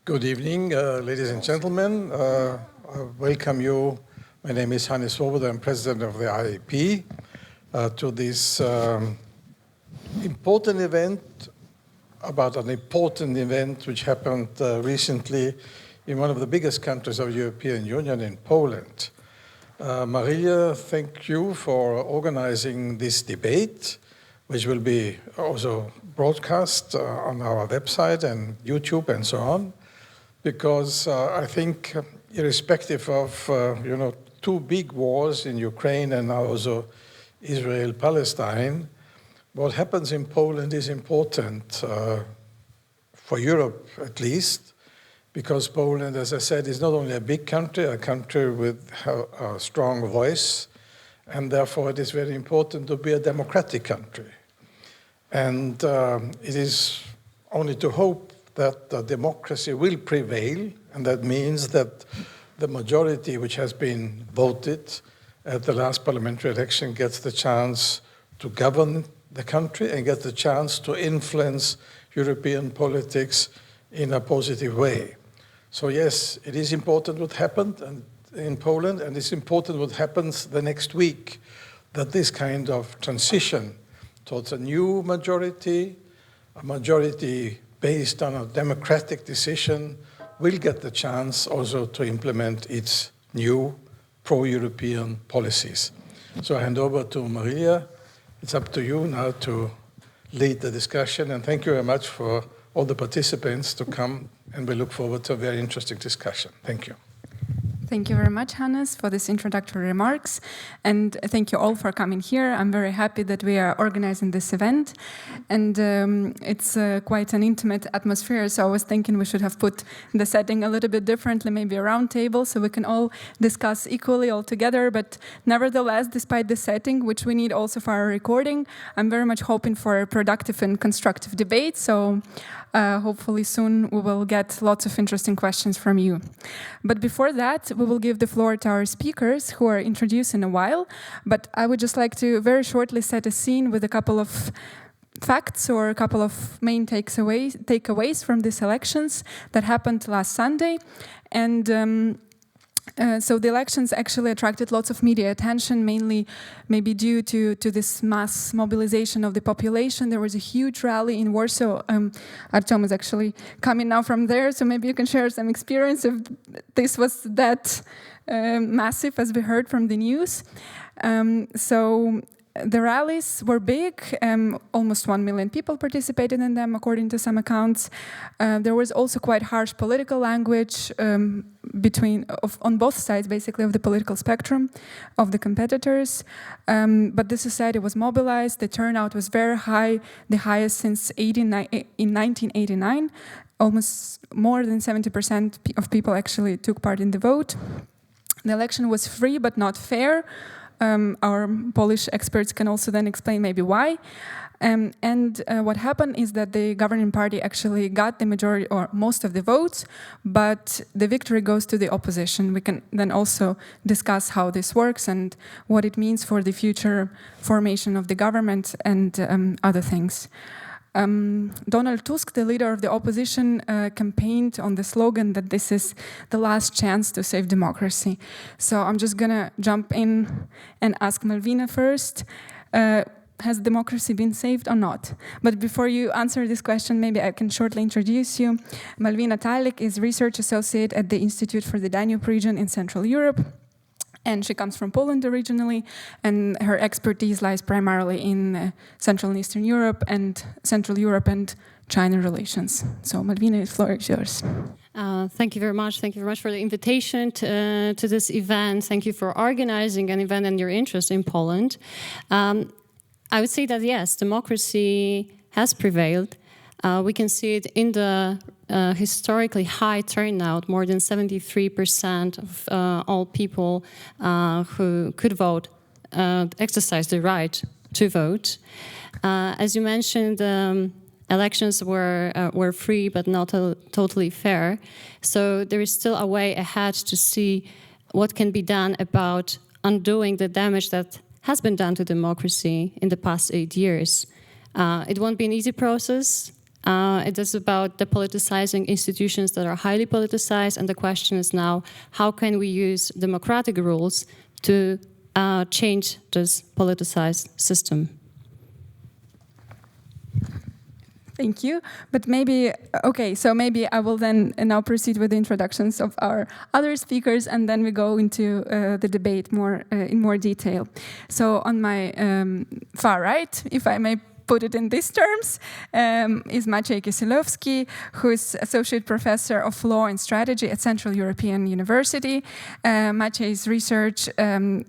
Good evening, ladies and gentlemen. I welcome you. My name is Hannes Svoboda. I'm president of the IEP to this important event, about an important event which happened recently in one of the biggest countries of the European Union, in Poland. MARYLIA, thank you for organizing this debate, which will be also broadcast on our website and YouTube and so on, because I think irrespective of two big wars in Ukraine and now also Israel-Palestine, what happens in Poland is important for Europe at least, because Poland, as I said, is not only a big country, a country with a strong voice, and therefore it is very important to be a democratic country. And it is only to hope that the democracy will prevail, and that means that the majority which has been voted at the last parliamentary election gets the chance to govern the country and gets the chance to influence European politics in a positive way. So yes, it is important what happened in Poland, and it's important what happens the next week, that this kind of transition towards a new majority, a majority based on a democratic decision, will get the chance also to implement its new pro-European policies. So I hand over to MARYLIA. It's up to you now to lead the discussion, and thank you very much for all the participants to come, and we look forward to a very interesting discussion. Thank you. Thank you very much, Hannes, for this introductory remarks, and thank you all for coming here. I'm very happy that we are organizing this event, and it's quite an intimate atmosphere, so I was thinking we should have put the setting a little bit differently, maybe a round table, so we can all discuss equally all together, but nevertheless, despite the setting, which we need also for our recording, I'm very much hoping for a productive and constructive debate, so hopefully soon we will get lots of interesting questions from you. But before that, we will give the floor to our speakers, who are introduced in a while. But I would just like to very shortly set a scene with a couple of facts or a couple of main takeaways from these elections that happened last Sunday. And so the elections actually attracted lots of media attention, mainly maybe due to this mass mobilization of the population. There was a huge rally in Warsaw. ARTYOM is actually coming now from there, so maybe you can share some experience if this was that massive as we heard from the news. So the rallies were big. Almost 1 million people participated in them, according to some accounts. There was also quite harsh political language on both sides, basically, of the political spectrum of the competitors. But the society was mobilized. The turnout was very high, the highest since in 1989. Almost more than 70% of people actually took part in the vote. The election was free but not fair. Our Polish experts can also then explain maybe why. And what happened is that the governing party actually got the majority or most of the votes, but the victory goes to the opposition. We can then also discuss how this works and what it means for the future formation of the government and other things. Donald Tusk, the leader of the opposition, campaigned on the slogan that this is the last chance to save democracy. So I'm just gonna jump in and ask MALWINA first. Has democracy been saved or not? But before you answer this question, maybe I can shortly introduce you. MALWINA TALIK is research associate at the Institute for the Danube region in Central Europe. And she comes from Poland originally, and her expertise lies primarily in Central and Eastern Europe and Central Europe and China relations. So, MALWINA, the floor is yours. Thank you very much. Thank you very much for the invitation to this event. Thank you for organizing an event and your interest in Poland. I would say that, yes, democracy has prevailed. We can see it in the historically high turnout. More than 73% of all people who could vote exercised the right to vote. As you mentioned, elections were free but not totally fair. So there is still a way ahead to see what can be done about undoing the damage that has been done to democracy in the past 8 years. It won't be an easy process. It is about the politicizing institutions that are highly politicized, and the question is now, how can we use democratic rules to change this politicized system? Thank you. But maybe, okay, so maybe I will then now proceed with the introductions of our other speakers, and then we go into the debate more in more detail. So on my far right, if I may put it in these terms, is MACIEJ KISILOWSKI, who is Associate Professor of Law and Strategy at Central European University. MACIEJ's research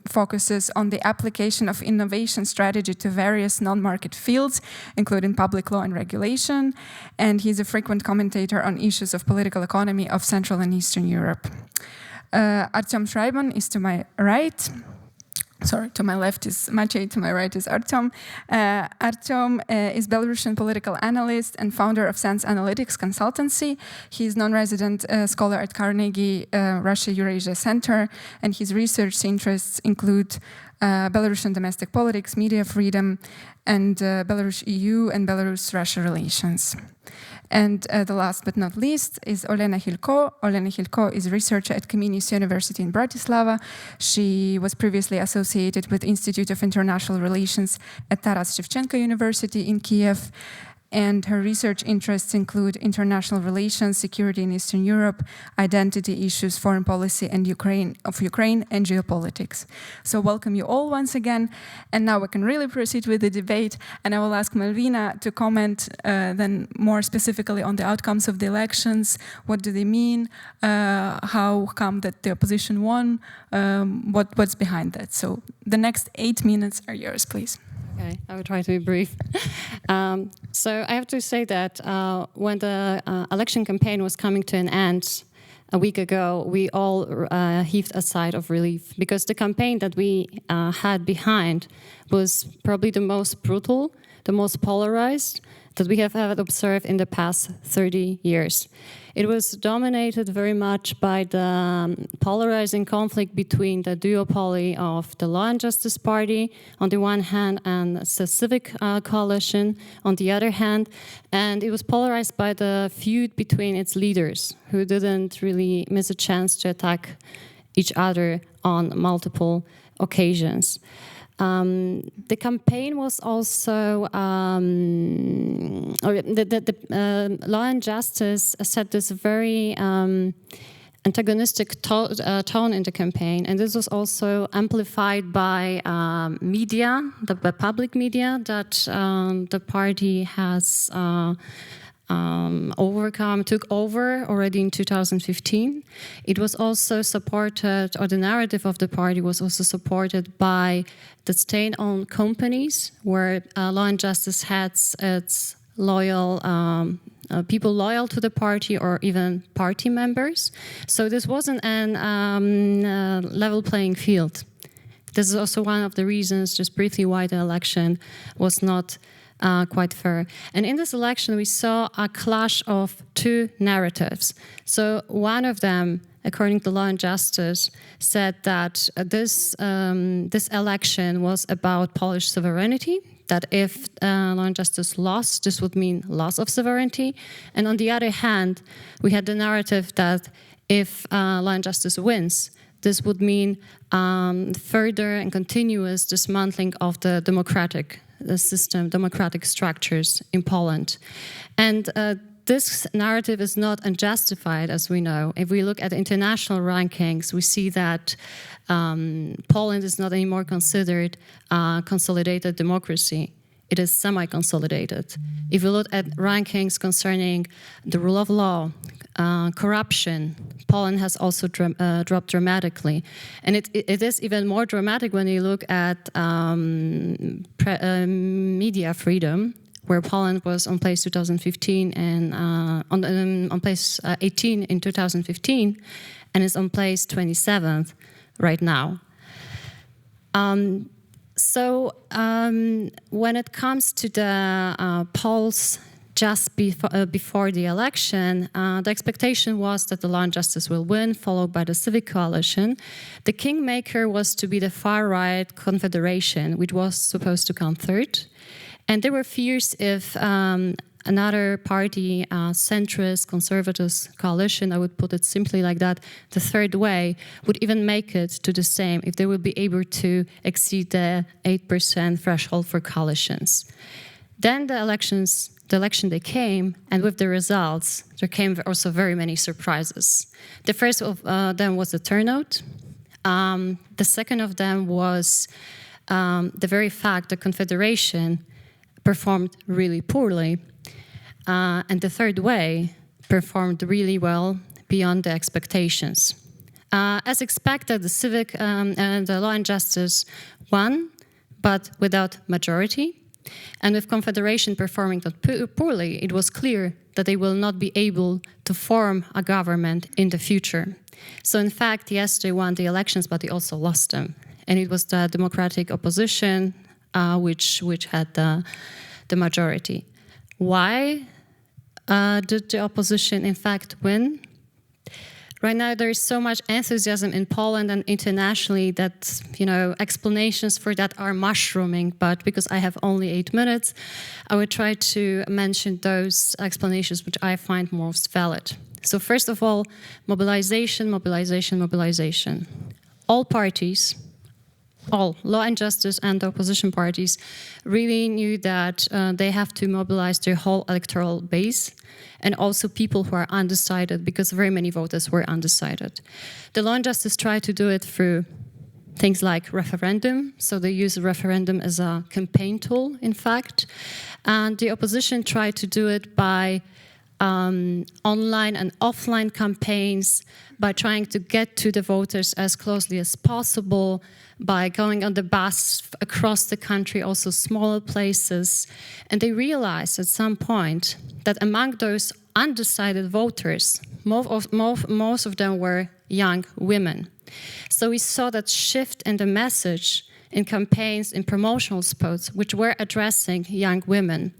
focuses on the application of innovation strategy to various non-market fields, including public law and regulation, and he's a frequent commentator on issues of political economy of Central and Eastern Europe. ARTYOM SHRAIBMAN is to my right. Sorry, to my left is MACIEJ, to my right is ARTYOM. ARTYOM is Belarusian political analyst and founder of Sense Analytics Consultancy. He's non-resident scholar at Carnegie Russia-Eurasia Center, and his research interests include Belarusian domestic politics, media freedom, and Belarus-EU and Belarus-Russia relations. And the last but not least is KHYLKO. KHYLKO is a researcher at Comenius University in Bratislava. She was previously associated with Institute of International Relations at Taras Shevchenko University in Kiev. And her research interests include international relations, security in Eastern Europe, identity issues, foreign policy, and Ukraine, and geopolitics. So welcome you all once again. And now we can really proceed with the debate. And I will ask MALWINA to comment then more specifically on the outcomes of the elections. What do they mean? How come that the opposition won? What's behind that? So the next 8 minutes are yours, please. Okay, I will try to be brief. So I have to say that when the election campaign was coming to an end a week ago, we all heaved a sigh of relief, because the campaign that we had behind was probably the most brutal, the most polarized that we have ever observed in the past 30 years. It was dominated very much by the polarizing conflict between the duopoly of the Law and Justice Party on the one hand and the Civic Coalition on the other hand. And it was polarized by the feud between its leaders, who didn't really miss a chance to attack each other on multiple occasions. The campaign was also, the Law and Justice set this very antagonistic tone in the campaign, and this was also amplified by media, the public media that the party has took over already in 2015. It was also supported, or the narrative of the party was also supported by the state-owned companies, where Law and Justice has its loyal people loyal to the party or even party members. So this wasn't an level playing field. This is also one of the reasons, just briefly, why the election was not quite fair. And in this election, we saw a clash of two narratives. So one of them, according to Law and Justice, said that this election was about Polish sovereignty, that if Law and Justice lost, this would mean loss of sovereignty. And on the other hand, we had the narrative that if Law and Justice wins, this would mean further and continuous dismantling of the democratic system, democratic structures in Poland. And this narrative is not unjustified, as we know. If we look at international rankings, we see that Poland is not anymore considered a consolidated democracy. It is semi-consolidated. If you look at rankings concerning the rule of law, corruption, Poland has also dropped dramatically. And it is even more dramatic when you look at media freedom, where Poland was on place 2015 and on place 18 in 2015, and is on place 27th right now. So when it comes to the polls just before the election, the expectation was that the Law and Justice will win, followed by the Civic Coalition. The kingmaker was to be the far-right Confederation, which was supposed to come third. And there were fears if another party, centrist, conservative coalition, I would put it simply like that, the third way, would even make it to the same if they would be able to exceed the 8% threshold for coalitions. Then the election day came, and with the results, there came also very many surprises. The first of them was the turnout. The second of them was the very fact the Confederation performed really poorly. And the third way performed really well beyond the expectations. As expected, the civic and the law and justice won, but without majority. And with Confederation performing that poorly, it was clear that they will not be able to form a government in the future. So in fact, yes, they won the elections, but they also lost them. And it was the democratic opposition which had the majority. Why did the opposition in fact win? Right now, there is so much enthusiasm in Poland and internationally that, explanations for that are mushrooming. But because I have only 8 minutes, I will try to mention those explanations which I find most valid. So first of all, mobilization. All parties, all law and justice and the opposition parties really knew that they have to mobilize their whole electoral base, and also people who are undecided, because very many voters were undecided. The law and justice tried to do it through things like referendum, so they use a referendum as a campaign tool, in fact. And the opposition tried to do it by online and offline campaigns, by trying to get to the voters as closely as possible, by going on the bus across the country, also smaller places. And they realized at some point that among those undecided voters, most of them were young women. So we saw that shift in the message in campaigns, in promotional spots, which were addressing young women.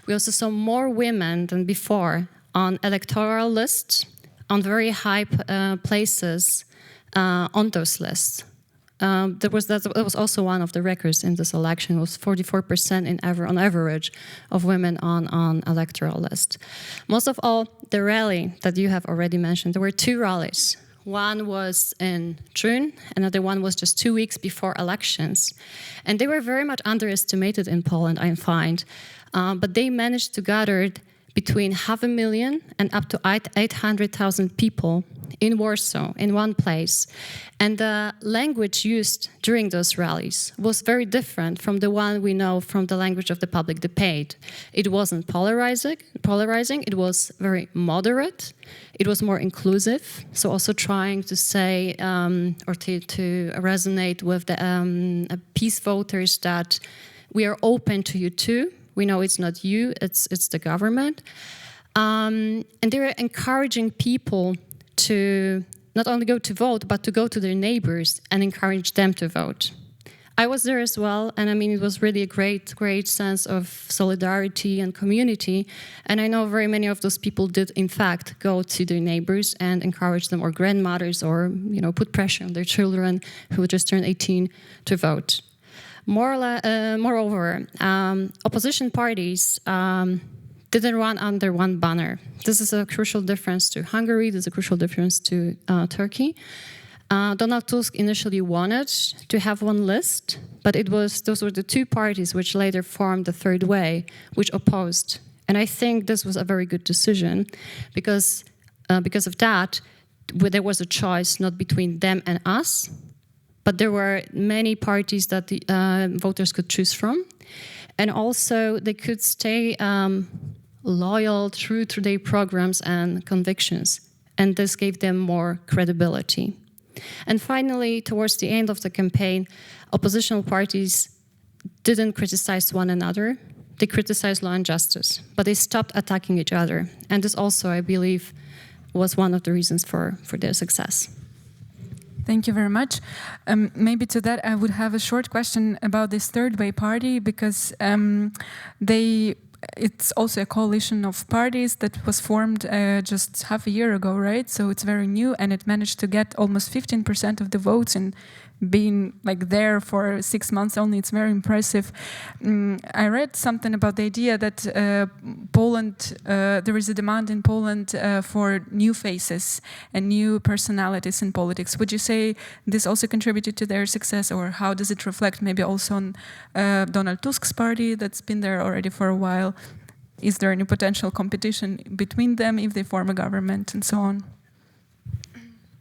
We also saw more women than before on electoral lists, on very high places on those lists. That was also one of the records in this election. It was 44% on average of women on electoral list. Most of all, the rally that you have already mentioned, there were 2 rallies. One was in June, another one was just 2 weeks before elections. And they were very much underestimated in Poland, I find. But they managed to gather between 500,000 and up to 800,000 people in Warsaw, in one place. And the language used during those rallies was very different from the one we know from the language of the public debate. It wasn't polarizing, it was very moderate, it was more inclusive, so also trying to say, or to resonate with the peace voters that we are open to you too. We know it's not you, it's the government. And they were encouraging people to not only go to vote, but to go to their neighbors and encourage them to vote. I was there as well, and I mean, it was really a great sense of solidarity and community. And I know very many of those people did, in fact, go to their neighbors and encourage them, or grandmothers, or, put pressure on their children who just turned 18 to vote. Moreover, opposition parties didn't run under one banner. This is a crucial difference to Hungary. This is a crucial difference to Turkey. Donald Tusk initially wanted to have one list, but those were the 2 parties which later formed the third way, which opposed. And I think this was a very good decision, because of that, there was a choice not between them and us, but there were many parties that the voters could choose from. And also they could stay loyal, true to their programs and convictions. And this gave them more credibility. And finally, towards the end of the campaign, oppositional parties didn't criticize one another. They criticized law and justice, but they stopped attacking each other. And this also, I believe, was one of the reasons for their success. Thank you very much. Maybe to that, I would have a short question about this third way party, because it's also a coalition of parties that was formed just half a year ago, right? So it's very new, and it managed to get almost 15% of the votes in being like there for 6 months only. It's very impressive. I read something about the idea that Poland, there is a demand in Poland for new faces and new personalities in politics. Would you say this also contributed to their success, or how does it reflect maybe also on Donald Tusk's party that's been there already for a while? Is there any potential competition between them if they form a government and so on?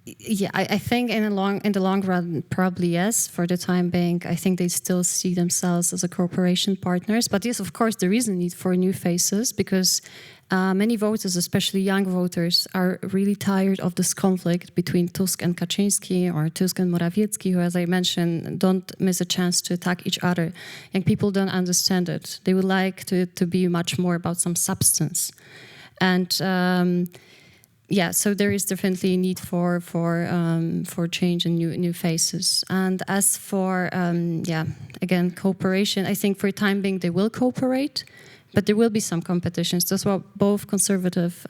Yeah, I think in the long run, probably yes. For the time being, I think they still see themselves as a cooperation partners. But yes, of course, there is a need for new faces, because many voters, especially young voters, are really tired of this conflict between Tusk and Kaczyński, or Tusk and Morawiecki, who, as I mentioned, don't miss a chance to attack each other. Young people don't understand it. They would like to be much more about some substance. And yeah, so there is definitely a need for change and new faces. And as for again, cooperation, I think for the time being they will cooperate, but there will be some competitions. That's what both conservative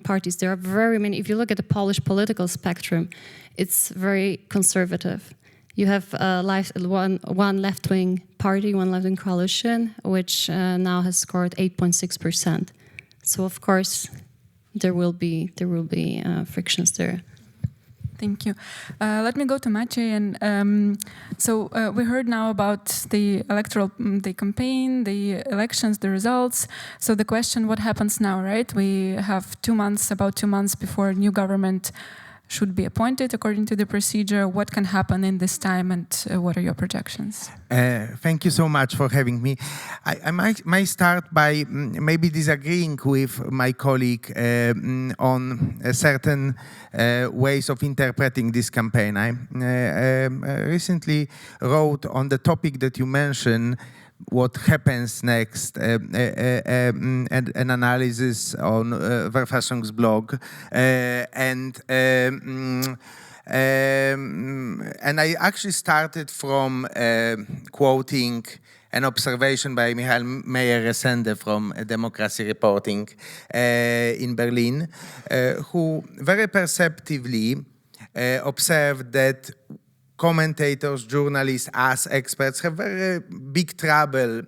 parties. There are very many. If you look at the Polish political spectrum, it's very conservative. You have one left-wing party, one left-wing coalition, which now has scored 8.6%. So of course, there will be frictions there. Thank you. Let me go to Maciej. And so we heard now about the the campaign, the elections, the results. So the question, what happens now, right? We have about 2 months before a new government should be appointed according to the procedure. What can happen in this time, and what are your projections? Thank you so much for having me. I might start by maybe disagreeing with my colleague on certain ways of interpreting this campaign. I recently wrote on the topic that you mentioned, what happens next, an analysis on Verfassung's blog, and I actually started from quoting an observation by Michael Meyer-Resende from Democracy Reporting in Berlin, who very perceptively observed that commentators, journalists, us experts have very big trouble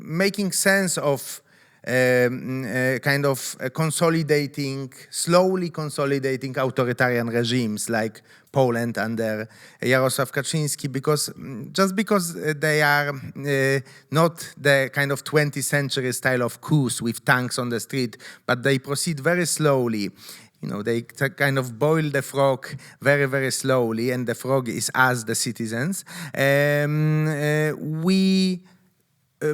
making sense of slowly consolidating authoritarian regimes like Poland under Jarosław Kaczyński, because they are not the kind of 20th century style of coups with tanks on the street, but they proceed very slowly. You know, they kind of boil the frog very, very slowly, and the frog is us, the citizens. We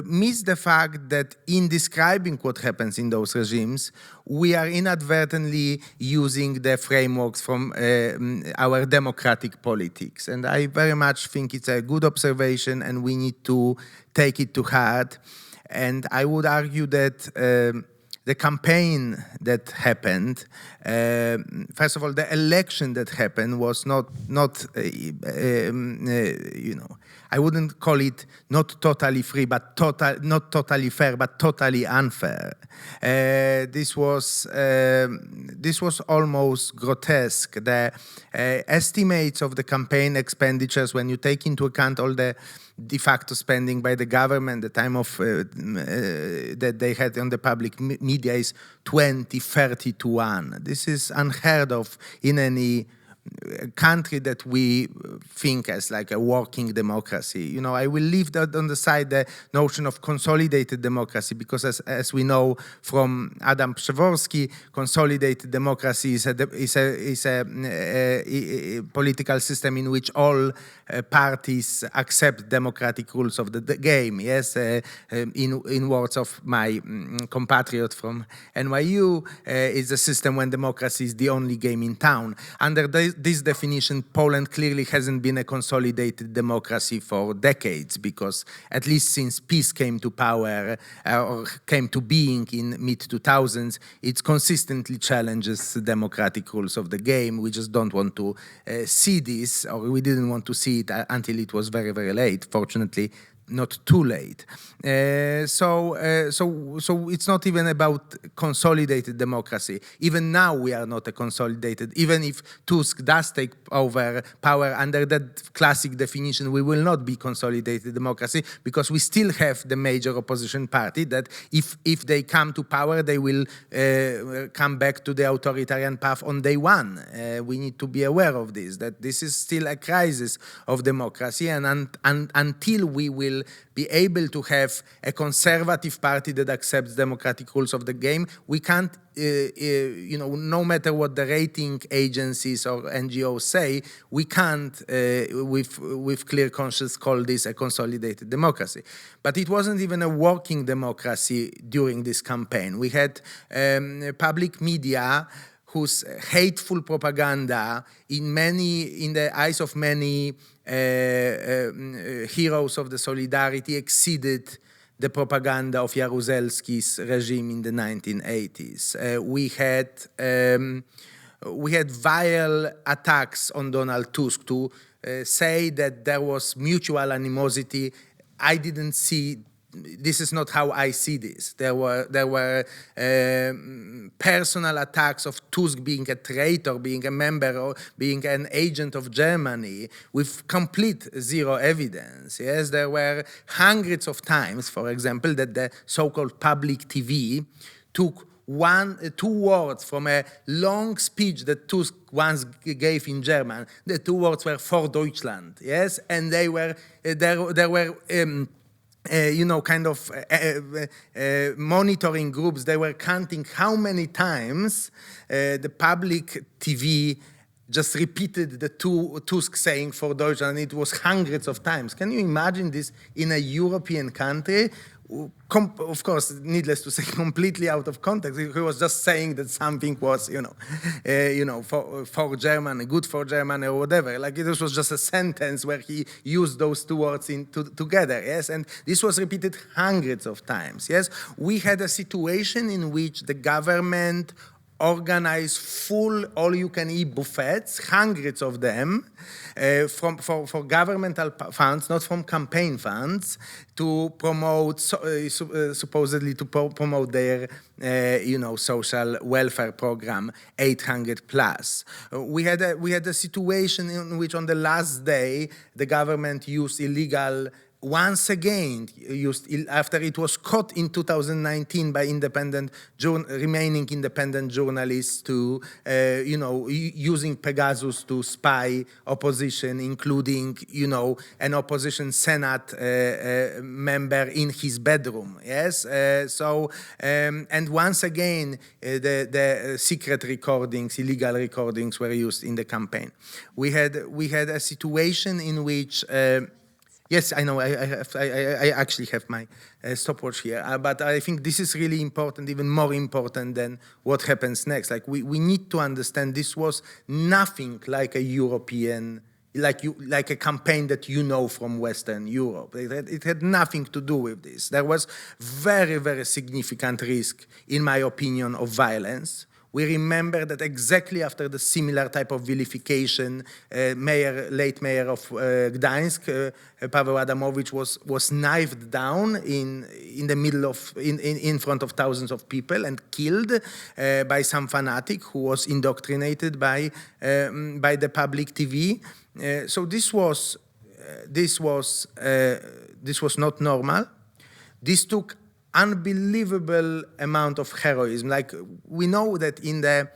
miss the fact that in describing what happens in those regimes, we are inadvertently using the frameworks from our democratic politics. And I very much think it's a good observation, and we need to take it to heart. And I would argue that the campaign that happened, first of all, the election that happened was not I wouldn't call it not totally free, but not totally fair, but totally unfair. This was almost grotesque. The estimates of the campaign expenditures, when you take into account all the de facto spending by the government, the time of that they had on the public media, is 20-30 to 1. This is unheard of in any country that we think as like a working democracy. You know, I will leave that on the side, the notion of consolidated democracy, because as we know from Adam Przeworski, consolidated democracy is a political system in which all parties accept democratic rules of the game. Yes, in words of my compatriot from NYU, is a system when democracy is the only game in town. Under this definition, Poland clearly hasn't been a consolidated democracy for decades, because at least since peace came to power or came to being in mid-2000s, it consistently challenges the democratic rules of the game. We just don't want to see this, or we didn't want to see it until it was very, very late. Fortunately, not too late. So it's not even about consolidated democracy. Even now we are not a consolidated, even if Tusk does take over power under that classic definition, we will not be consolidated democracy because we still have the major opposition party that if they come to power, they will come back to the authoritarian path on day one. We need to be aware of this, that this is still a crisis of democracy, and until we will be able to have a conservative party that accepts democratic rules of the game, we can't, no matter what the rating agencies or NGOs say, we can't, with clear conscience, call this a consolidated democracy. But it wasn't even a working democracy during this campaign. We had public media whose hateful propaganda, in the eyes of many heroes of the solidarity, exceeded the propaganda of Jaruzelski's regime in the 1980s. We had vile attacks on Donald Tusk to say that there was mutual animosity. I didn't see. This is not how I see this. There were personal attacks of Tusk being a traitor, being a member, or being an agent of Germany with complete zero evidence. Yes, there were hundreds of times, for example, that the so-called public TV took two words from a long speech that Tusk once gave in German. The two words were "for Deutschland." Yes, and there were monitoring groups. They were counting how many times the public TV just repeated the Tusk saying "for Deutschland." It was hundreds of times. Can you imagine this in a European country? Of course, needless to say, completely out of context. He was just saying that something was, for Germany, good for Germany, or whatever. Like, this was just a sentence where he used those two words together. Yes, and this was repeated hundreds of times. Yes, we had a situation in which the government organized full all-you-can-eat buffets, hundreds of them, for governmental funds, not from campaign funds, to promote, supposedly to promote their, social welfare program, 800 plus. We had a situation in which on the last day, the government used once again, after it was caught in 2019 by remaining independent journalists to, using Pegasus to spy opposition, including, an opposition Senate member in his bedroom. Yes, and once again, the secret recordings, illegal recordings, were used in the campaign. We had a situation in which. Yes, I know. I actually have my stopwatch here, but I think this is really important, even more important than what happens next. Like we need to understand this was nothing like a European, like a campaign that from Western Europe. It had nothing to do with this. There was very, very significant risk, in my opinion, of violence. We remember that exactly after the similar type of vilification, late mayor of Gdańsk, Paweł Adamowicz was knifed down in the middle of in front of thousands of people and killed by some fanatic who was indoctrinated by the public TV. So this was not normal. This took unbelievable amount of heroism. Like, we know that in the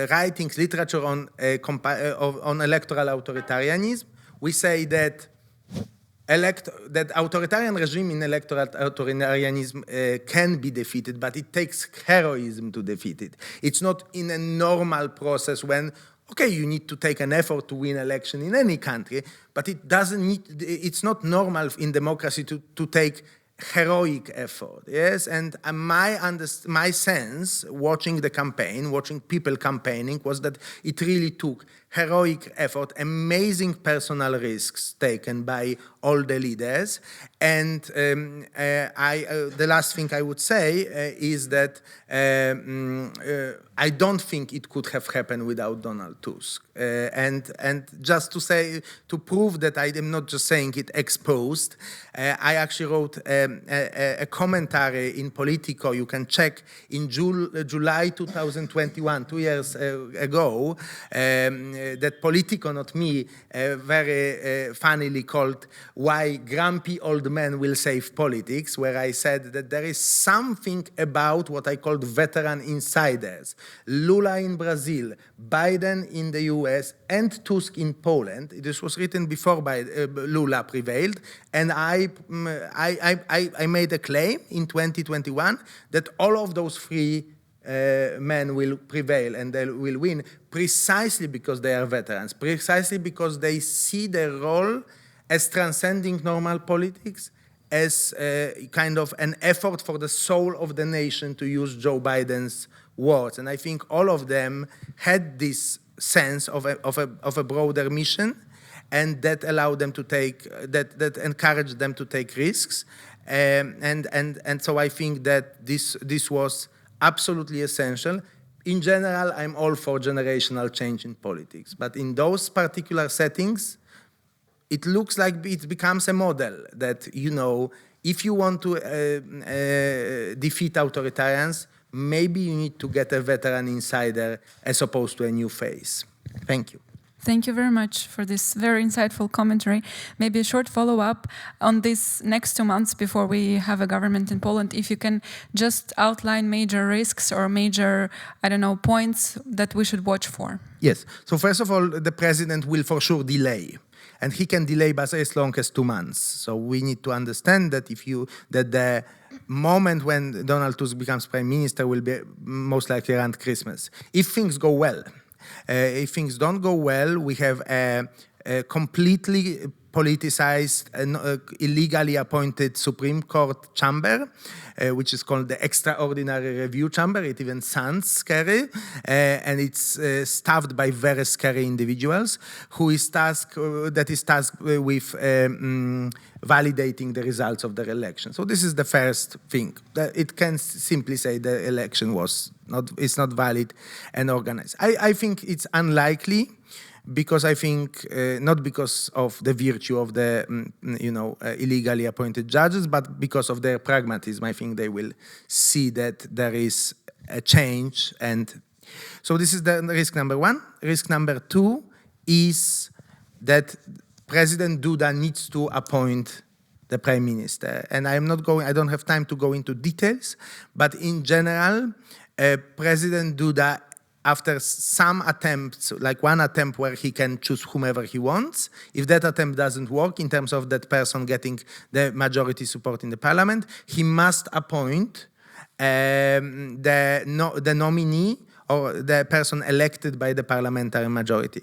writings, literature on electoral authoritarianism, we say that authoritarian regime in electoral authoritarianism can be defeated, but it takes heroism to defeat it. It's not in a normal process when, okay, you need to take an effort to win election in any country, but it's not normal in democracy to take heroic effort. Yes, and my sense, watching the campaign, watching people campaigning, was that it really took heroic effort, amazing personal risks taken by all the leaders. And the last thing I would say is that I don't think it could have happened without Donald Tusk. And just to prove that I am not just saying it exposed, I actually wrote a commentary in Politika. You can check in July 2021, 2 years ago, that Politika, not me, very funnily called "Why Grumpy Old Men Will Save Politics," where I said that there is something about what I called veteran insiders. Lula in Brazil, Biden in the US, and Tusk in Poland. This was written before Lula prevailed, and I made a claim in 2021 that all of those three men will prevail and they will win precisely because they are veterans, precisely because they see their role as transcending normal politics, as kind of an effort for the soul of the nation, to use Joe Biden's words. And I think all of them had this sense of a broader mission, and that allowed them to take, that encouraged them to take risks. And so I think that this was absolutely essential. In general, I'm all for generational change in politics, but in those particular settings, it looks like it becomes a model that, you know, if you want to defeat authoritarians, maybe you need to get a veteran insider as opposed to a new face. Thank you. Thank you very much for this very insightful commentary. Maybe a short follow-up on these next 2 months before we have a government in Poland. If you can just outline major risks or major, I don't know, points that we should watch for. Yes. So first of all, the president will for sure delay. And he can delay by as long as 2 months. So we need to understand that that the moment when Donald Tusk becomes prime minister will be most likely around Christmas. If things go well. If things don't go well, we have a completely politicized and illegally appointed Supreme Court chamber, which is called the Extraordinary Review Chamber. It even sounds scary, and it's staffed by very scary individuals who is tasked with validating the results of their election. So this is the first thing. It can simply say the election is not valid and organized. I think it's unlikely, because I think, not because of the virtue of the, illegally appointed judges, but because of their pragmatism. I think they will see that there is a change. And so this is the risk number one. Risk number two is that President Duda needs to appoint the prime minister. And I don't have time to go into details, but in general, President Duda, after some attempts, like one attempt where he can choose whomever he wants, if that attempt doesn't work in terms of that person getting the majority support in the parliament, he must appoint the nominee or the person elected by the parliamentary majority.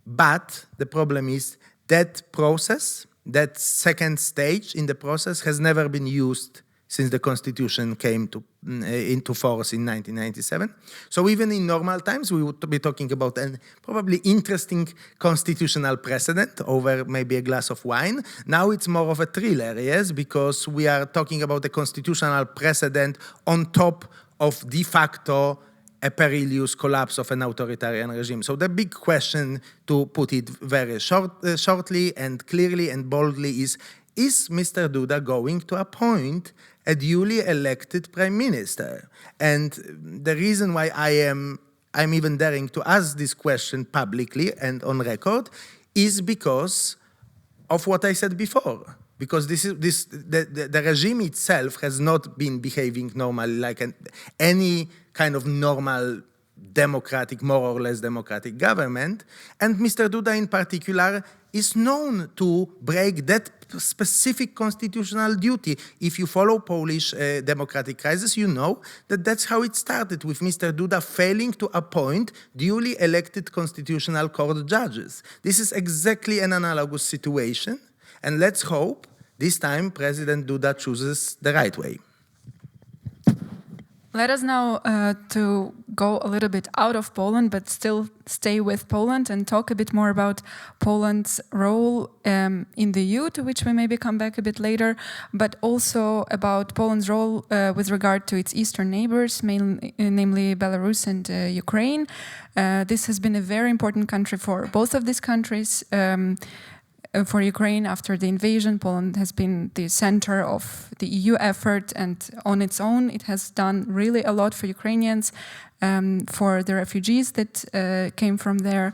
But the problem is that process, that second stage in the process, has never been used since the Constitution came into force in 1997. So even in normal times, we would be talking about a probably interesting constitutional precedent over maybe a glass of wine. Now it's more of a thriller, yes, because we are talking about a constitutional precedent on top of de facto a perilous collapse of an authoritarian regime. So the big question, to put it very shortly and clearly and boldly, is Mr. Duda going to appoint a duly elected prime minister? And the reason why I'm even daring to ask this question publicly and on record is because of what I said before. Because the regime itself has not been behaving normally like any kind of normal democratic, more or less democratic government. And Mr. Duda in particular is known to break that specific constitutional duty. If you follow Polish democratic crisis, you know that that's how it started, with Mr. Duda failing to appoint duly elected constitutional court judges. This is exactly an analogous situation. And let's hope this time President Duda chooses the right way. Let us now to go a little bit out of Poland, but still stay with Poland and talk a bit more about Poland's role in the EU, to which we maybe come back a bit later, but also about Poland's role with regard to its eastern neighbors, namely Belarus and Ukraine. This has been a very important country for both of these countries. For Ukraine, after the invasion, Poland has been the center of the EU effort, and on its own, it has done really a lot for Ukrainians, for the refugees that came from there.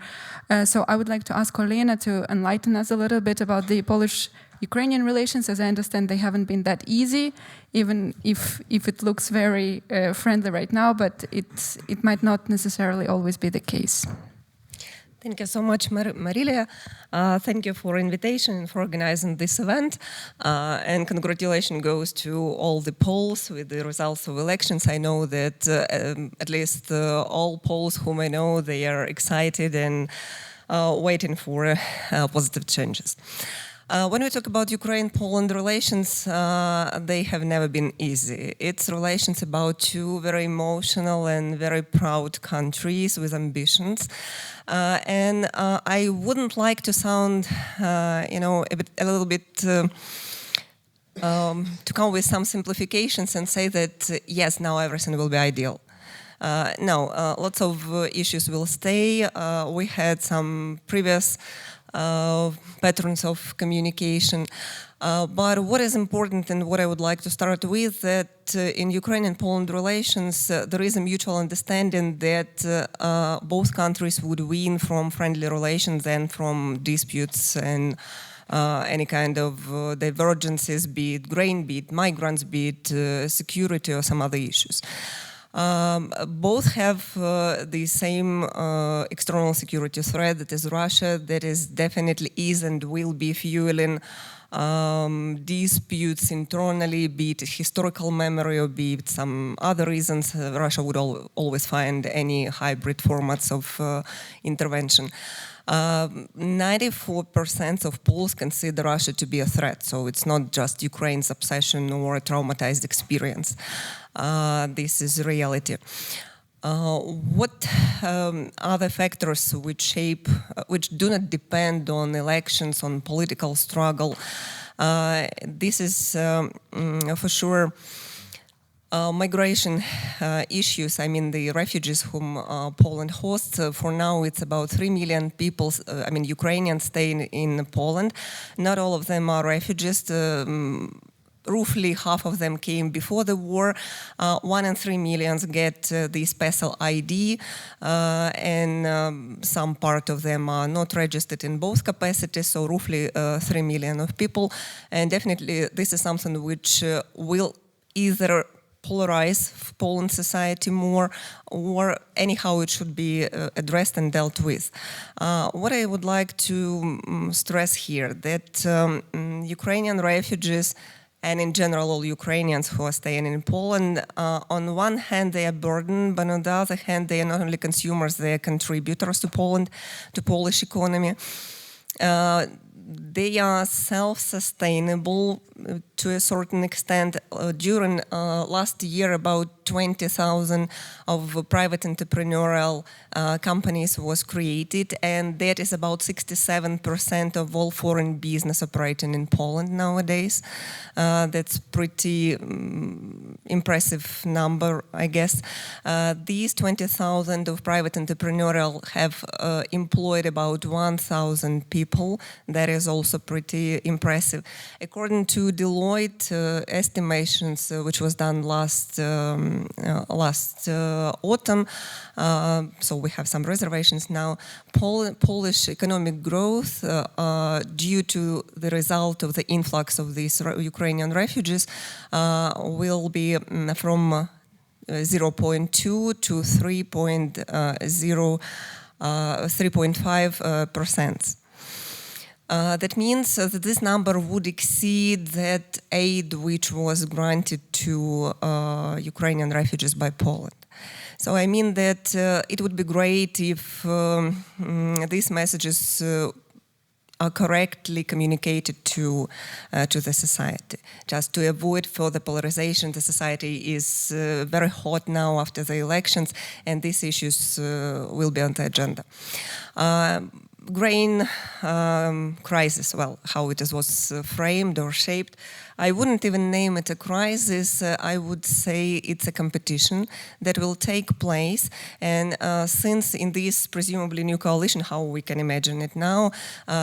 So I would like to ask OLENA to enlighten us a little bit about the Polish-Ukrainian relations. As I understand, they haven't been that easy, even if it looks very friendly right now, but it might not necessarily always be the case. Thank you so much, MARYLIA. Thank you for invitation and for organizing this event. And congratulations goes to all the polls with the results of elections. I know that at least all Poles whom I know, they are excited and waiting for positive changes. When we talk about Ukraine-Poland relations, they have never been easy. It's relations about two very emotional and very proud countries with ambitions. And I wouldn't like to sound, a little bit to come with some simplifications and say that, yes, now everything will be ideal. No, lots of issues will stay. We had some previous patterns of communication. But what is important and what I would like to start with, that in Ukraine and Poland relations, there is a mutual understanding that both countries would win from friendly relations and from disputes and any kind of divergences, be it grain, be it migrants, be it security or some other issues. Both have the same external security threat, that is Russia, that is definitely is and will be fueling disputes internally, be it historical memory or be it some other reasons. Russia would always find any hybrid formats of intervention. 94% of Poles consider Russia to be a threat, so it's not just Ukraine's obsession or a traumatized experience. This is reality. What other factors which do not depend on elections, on political struggle? This is for sure migration issues. I mean, the refugees whom Poland hosts, for now it's about 3 million people, Ukrainians staying in Poland. Not all of them are refugees. Roughly half of them came before the war. 1 in 3 million get the special ID, and some part of them are not registered in both capacities, so roughly 3 million of people. And definitely this is something which will either polarize Poland society more, or anyhow it should be addressed and dealt with. What I would like to stress here, that Ukrainian refugees and in general all Ukrainians who are staying in Poland, on one hand they are burdened, but on the other hand they are not only consumers, they are contributors to Poland, to Polish economy. They are self-sustainable to a certain extent. During last year, about 20,000 of private entrepreneurial companies was created, and that is about 67% of all foreign business operating in Poland nowadays. That's pretty impressive number, I guess. These 20,000 of private entrepreneurial have employed about 1,000 people. That is also pretty impressive. According to Deloitte estimations, which was done last autumn, so we have some reservations now, Polish economic growth due to the result of the influx of these Ukrainian refugees will be from 0.2 to 3.5%. That means that this number would exceed that aid which was granted to Ukrainian refugees by Poland. So I mean that it would be great if these messages are correctly communicated to the society. Just to avoid further polarization, the society is very hot now after the elections, and these issues will be on the agenda. Grain crisis, well, how it was framed or shaped, I wouldn't even name it a crisis. I would say it's a competition that will take place. And since in this presumably new coalition, how we can imagine it now,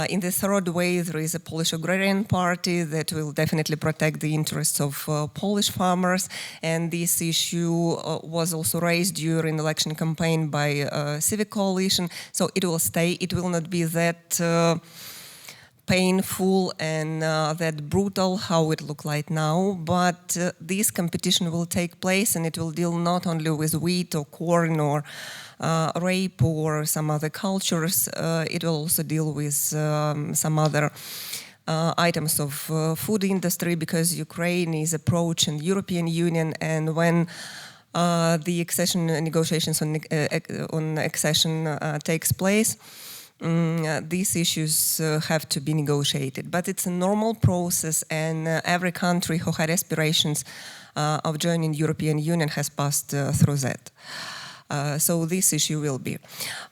in the third wave there is a Polish agrarian party that will definitely protect the interests of Polish farmers. And this issue was also raised during the election campaign by a civic coalition. So it will stay. It will not be that painful and that brutal how it looks like now, but this competition will take place, and it will deal not only with wheat or corn or rape or some other cultures, it will also deal with some other items of food industry, because Ukraine is approaching the European Union, and when the accession negotiations on accession takes place, these issues have to be negotiated. But it's a normal process, and every country who had aspirations of joining the European Union has passed through that. So this issue will be.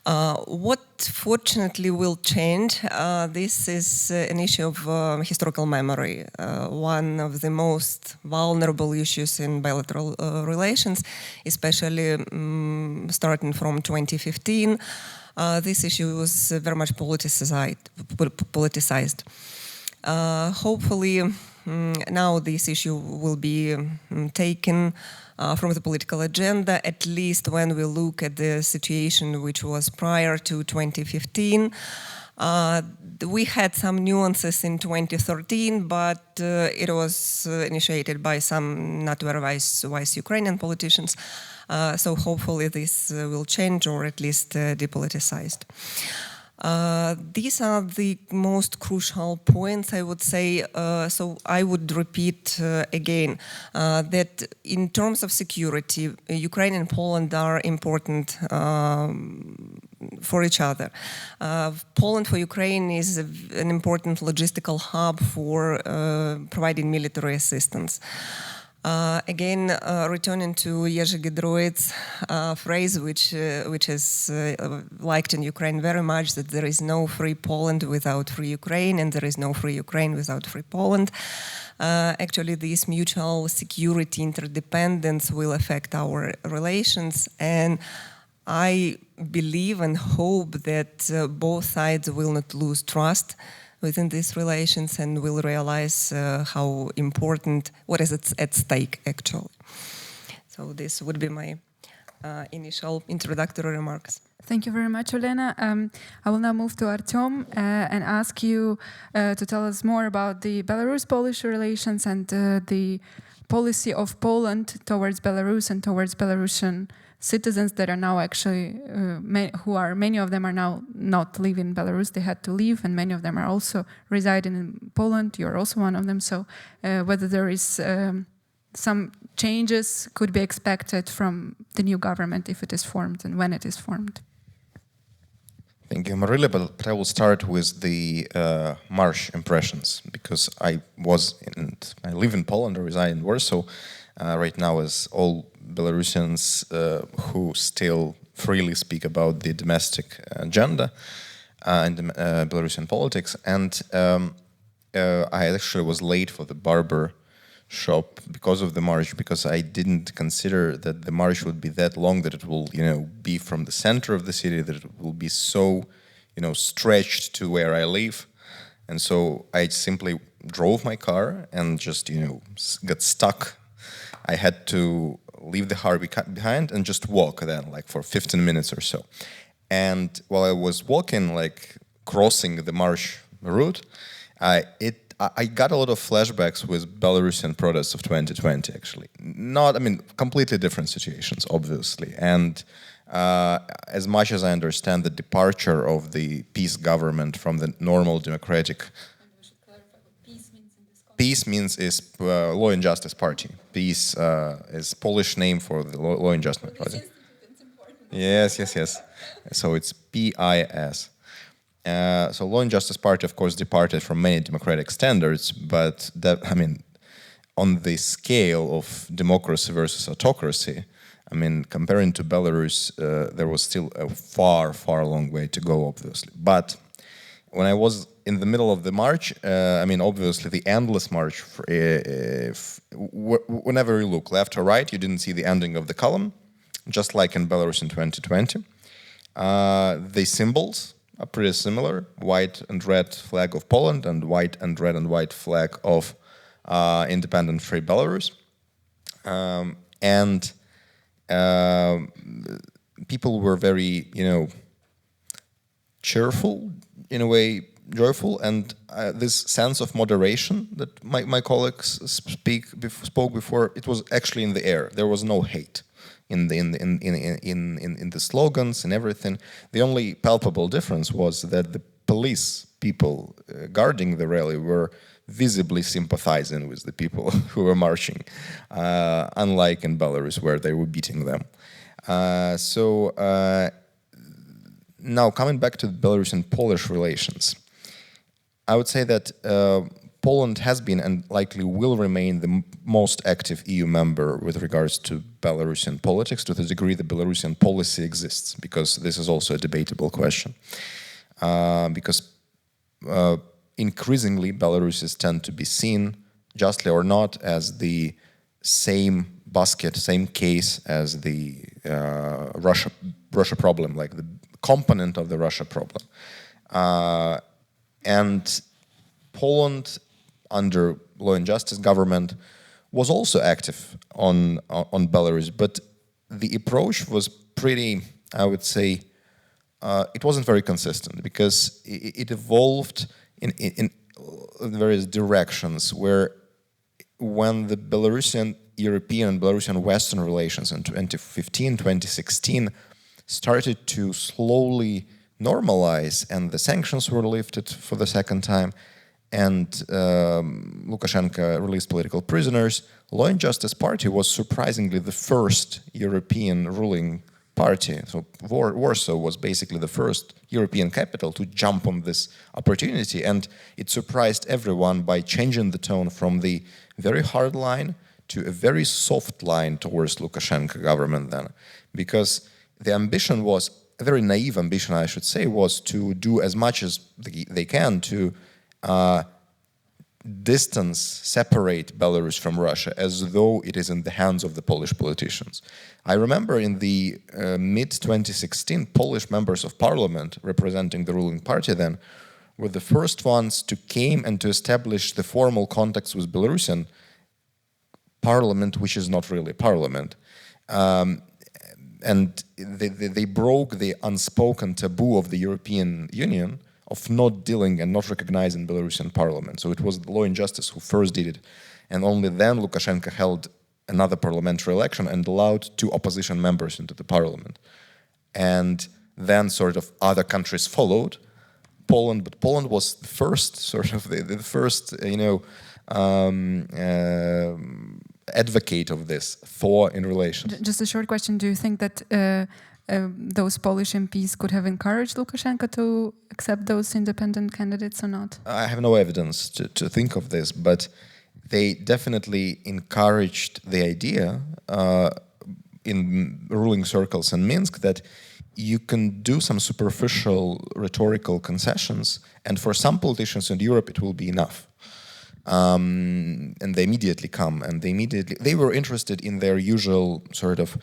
What fortunately will change, this is an issue of historical memory, one of the most vulnerable issues in bilateral relations, especially starting from 2015. This issue was very much politicized. Hopefully, now this issue will be taken from the political agenda, at least when we look at the situation which was prior to 2015. We had some nuances in 2013, but it was initiated by some not very wise Ukrainian politicians. So hopefully this will change, or at least depoliticized. These are the most crucial points, I would say. So I would repeat again that in terms of security, Ukraine and Poland are important for each other. Poland for Ukraine is an important logistical hub for providing military assistance. Again, returning to Jerzy Giedroyc's phrase, which is liked in Ukraine very much, that there is no free Poland without free Ukraine, and there is no free Ukraine without free Poland. Actually, this mutual security interdependence will affect our relations, and I believe and hope that both sides will not lose trust within these relations and will realize how important, what is at stake actually. So this would be my initial introductory remarks. Thank you very much, Olena. I will now move to Artyom and ask you to tell us more about the Belarus-Polish relations and the policy of Poland towards Belarus and towards Belarusian citizens that are now actually, many of them are now not living in Belarus. They had to leave, and many of them are also residing in Poland. You're also one of them. So whether there is some changes could be expected from the new government if it is formed, and when it is formed. Thank you, MARYLIA, but I will start with the March impressions, because I live in Poland, I reside in Warsaw right now, as all Belarusians who still freely speak about the domestic agenda and Belarusian politics. And I actually was late for the barber shop because of the march, because I didn't consider that the march would be that long, that it will, be from the center of the city, that it will be so, stretched to where I live. And so I simply drove my car and just, got stuck. I had to leave the car behind and just walk then, like for 15 minutes or so. And while I was walking, like crossing the march route, I got a lot of flashbacks with Belarusian protests of 2020, actually. Completely different situations, obviously. And as much as I understand the departure of the peace government from the normal democratic... Peace means is Law and Justice Party. Peace is Polish name for the Law and Justice Party. Yes. So it's PIS. So Law and Justice Party, of course, departed from many democratic standards, but that, I mean, on the scale of democracy versus autocracy, I mean, comparing to Belarus, there was still a far, far long way to go, obviously. But when I was in the middle of the march, I mean, obviously the endless march, whenever you look left or right, you didn't see the ending of the column, just like in Belarus in 2020. The symbols are pretty similar, white and red flag of Poland and white and red and white flag of independent free Belarus. People were very, cheerful, in a way, joyful, and this sense of moderation that my colleagues spoke before, it was actually in the air. There was no hate in the slogans and everything. The only palpable difference was that the police people guarding the rally were visibly sympathizing with the people who were marching, unlike in Belarus where they were beating them. Now coming back to the Belarusian-Polish relations, I would say that Poland has been and likely will remain the most active EU member with regards to Belarusian politics, to the degree the Belarusian policy exists, because this is also a debatable question. Because increasingly Belarusians tend to be seen, justly or not, as the same basket, same case as the Russia problem, like the component of the Russia problem. And Poland, under Law and Justice government, was also active on Belarus, but the approach was pretty, I would say, it wasn't very consistent, because it evolved in various directions, where when the Belarusian European and Belarusian Western relations in 2015, 2016 started to slowly normalize, and the sanctions were lifted for the second time, and Lukashenko released political prisoners, Law and Justice Party was surprisingly the first European ruling party. So Warsaw was basically the first European capital to jump on this opportunity, and it surprised everyone by changing the tone from the very hard line to a very soft line towards Lukashenko government then, because the ambition was, a very naive ambition I should say, was to do as much as they can to separate Belarus from Russia, as though it is in the hands of the Polish politicians. I remember in the mid-2016, Polish members of parliament representing the ruling party then were the first ones to came and to establish the formal contacts with Belarusian parliament, which is not really parliament. And they broke the unspoken taboo of the European Union of not dealing and not recognizing Belarusian parliament. So it was Law and Justice who first did it. And only then Lukashenko held another parliamentary election and allowed 2 opposition members into the parliament. And then sort of other countries followed Poland, but Poland was the first, sort of the first, advocate of this thaw in relations. Just a short question. Do you think that those Polish MPs could have encouraged Lukashenko to accept those independent candidates or not? I have no evidence to think of this, but they definitely encouraged the idea in ruling circles in Minsk that you can do some superficial rhetorical concessions, and for some politicians in Europe it will be enough. And they immediately come, and they were interested in their usual sort of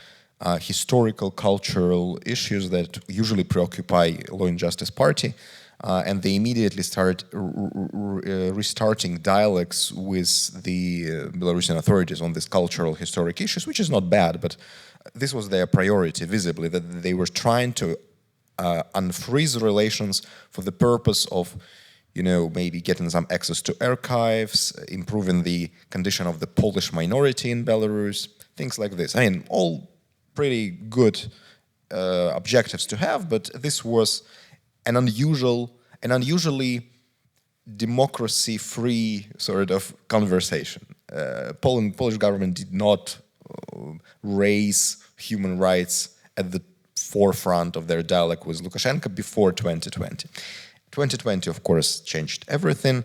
historical, cultural issues that usually preoccupy Law and Justice Party, and they immediately start restarting dialogues with the Belarusian authorities on these cultural, historic issues, which is not bad, but this was their priority, visibly, that they were trying to unfreeze relations for the purpose of maybe getting some access to archives, improving the condition of the Polish minority in Belarus, things like this. I mean, all pretty good objectives to have, but this was an unusually democracy-free sort of conversation. Polish government did not raise human rights at the forefront of their dialogue with Lukashenko before 2020. 2020, of course, changed everything.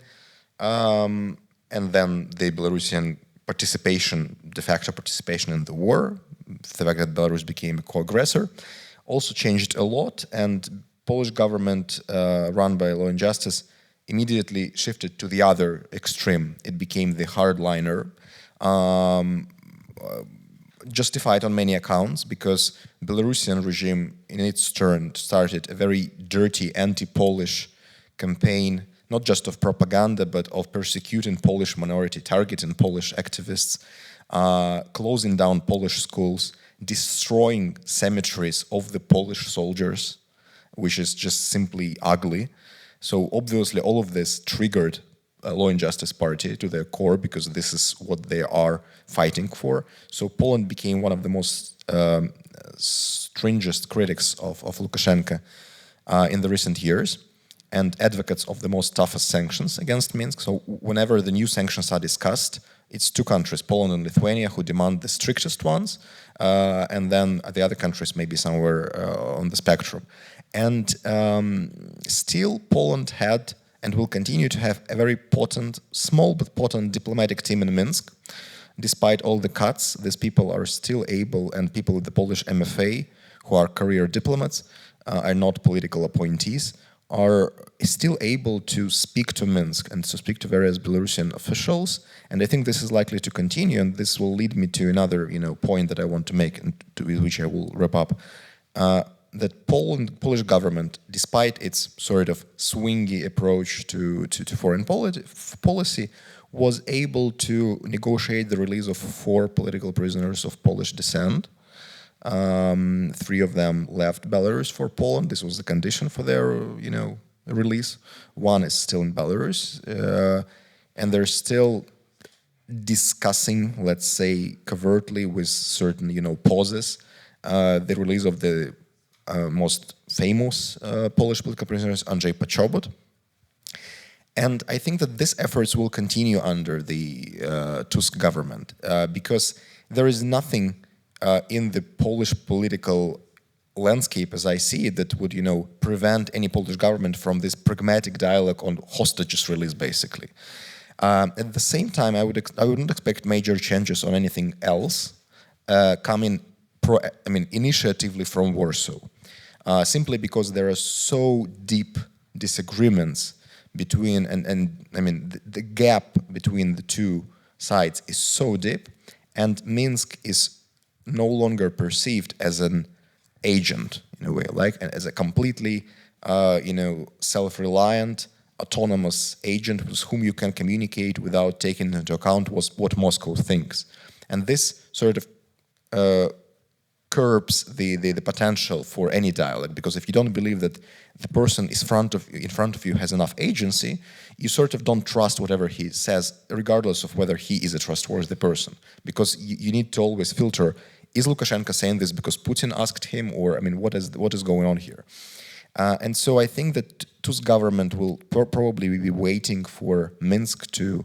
And then the Belarusian participation, de facto participation in the war, the fact that Belarus became a co-aggressor, also changed a lot. And Polish government, run by Law and Justice, immediately shifted to the other extreme. It became the hardliner, justified on many accounts, because Belarusian regime in its turn started a very dirty anti-Polish campaign, not just of propaganda, but of persecuting Polish minority, targeting Polish activists, closing down Polish schools, destroying cemeteries of the Polish soldiers, which is just simply ugly. So obviously all of this triggered Law and Justice Party to their core, because this is what they are fighting for. So Poland became one of the most stringent critics of Lukashenko in the recent years, and advocates of the most toughest sanctions against Minsk. So whenever the new sanctions are discussed, it's two countries, Poland and Lithuania, who demand the strictest ones, and then the other countries may be somewhere on the spectrum. And still Poland had and will continue to have a very potent, small but potent diplomatic team in Minsk. Despite all the cuts, these people are still able, and people with the Polish MFA, who are career diplomats, are not political appointees, are still able to speak to Minsk and to speak to various Belarusian officials. And I think this is likely to continue, and this will lead me to another point that I want to make, and with which I will wrap up. That Polish government, despite its sort of swingy approach to foreign policy, was able to negotiate the release of 4 political prisoners of Polish descent. 3 of them left Belarus for Poland. This was the condition for their, release. 1 is still in Belarus, and they're still discussing, let's say, covertly with certain, pauses, the release of the most famous Polish political prisoners, Andrzej Poczobut. And I think that these efforts will continue under the Tusk government, because there is nothing in the Polish political landscape, as I see it, that would, prevent any Polish government from this pragmatic dialogue on hostages release, basically. At the same time, I wouldn't expect major changes on anything else coming, initiatively from Warsaw. Simply because there are so deep disagreements between, the gap between the two sides is so deep, and Minsk is no longer perceived as an agent, in a way, like as a completely, self-reliant, autonomous agent with whom you can communicate without taking into account what Moscow thinks. And this sort of curbs the potential for any dialogue, because if you don't believe that the person in front of you has enough agency, you sort of don't trust whatever he says, regardless of whether he is a trustworthy person, because you need to always filter: is Lukashenko saying this because Putin asked him, or what is going on here? And so I think that Tusk government will probably be waiting for Minsk to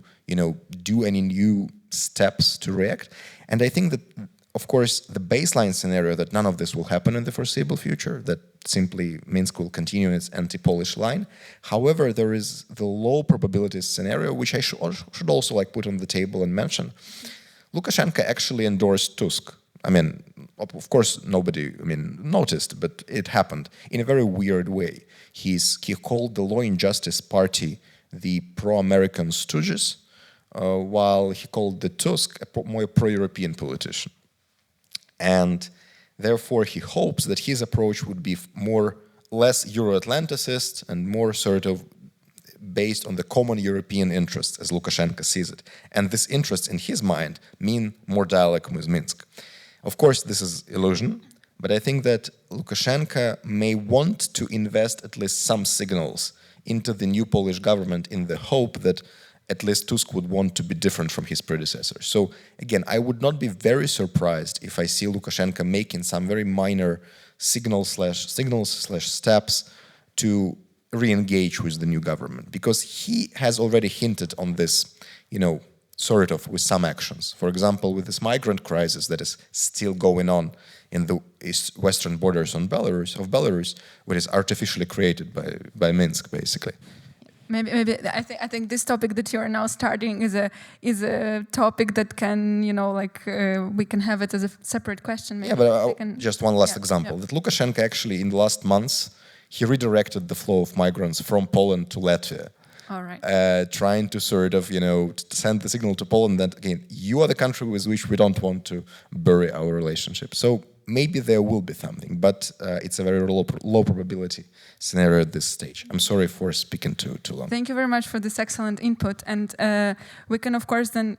do any new steps to react, and I think that, of course, the baseline scenario that none of this will happen in the foreseeable future, that simply Minsk will continue its anti-Polish line. However, there is the low probability scenario, which I should also put on the table and mention. Lukashenko actually endorsed Tusk. Of course, nobody noticed, but it happened in a very weird way. He called the Law and Justice Party the pro-American stooges, while he called the Tusk a more pro-European politician. And therefore, he hopes that his approach would be less Euro-Atlanticist and more sort of based on the common European interests, as Lukashenko sees it. And this interest, in his mind, mean more dialogue with Minsk. Of course, this is illusion, but I think that Lukashenko may want to invest at least some signals into the new Polish government in the hope that at least Tusk would want to be different from his predecessor. So again, I would not be very surprised if I see Lukashenko making some very minor signals/steps to re-engage with the new government, because he has already hinted on this, sort of with some actions. For example, with this migrant crisis that is still going on in the western borders of Belarus, which is artificially created by Minsk, basically. Maybe I think this topic that you are now starting is a topic that can, you know, like we can have it as a separate question. Maybe. Yeah, but just one last example. Yeah. That Lukashenko actually in the last months he redirected the flow of migrants from Poland to Latvia. All right. Trying to sort of, you know, to send the signal to Poland that, again, you are the country with which we don't want to bury our relationship. So maybe there will be something, but it's a very low probability scenario at this stage. I'm sorry for speaking too long. Thank you very much for this excellent input. And we can, of course, then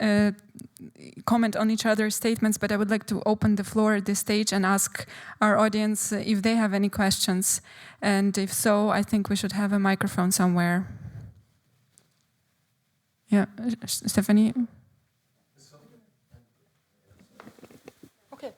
comment on each other's statements, but I would like to open the floor at this stage and ask our audience if they have any questions. And if so, I think we should have a microphone somewhere. Yeah, Stephanie? Okay.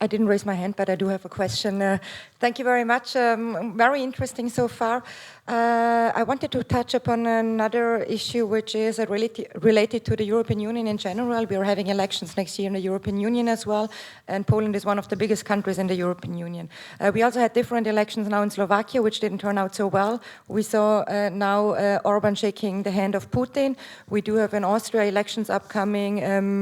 I didn't raise my hand, but I do have a question. Thank you very much. Very interesting so far. I wanted to touch upon another issue which is related to the European Union in general. We are having elections next year in the European Union as well, and Poland is one of the biggest countries in the European Union. We also had different elections now in Slovakia, which didn't turn out so well. We saw now Orban shaking the hand of Putin. We do have in Austria elections upcoming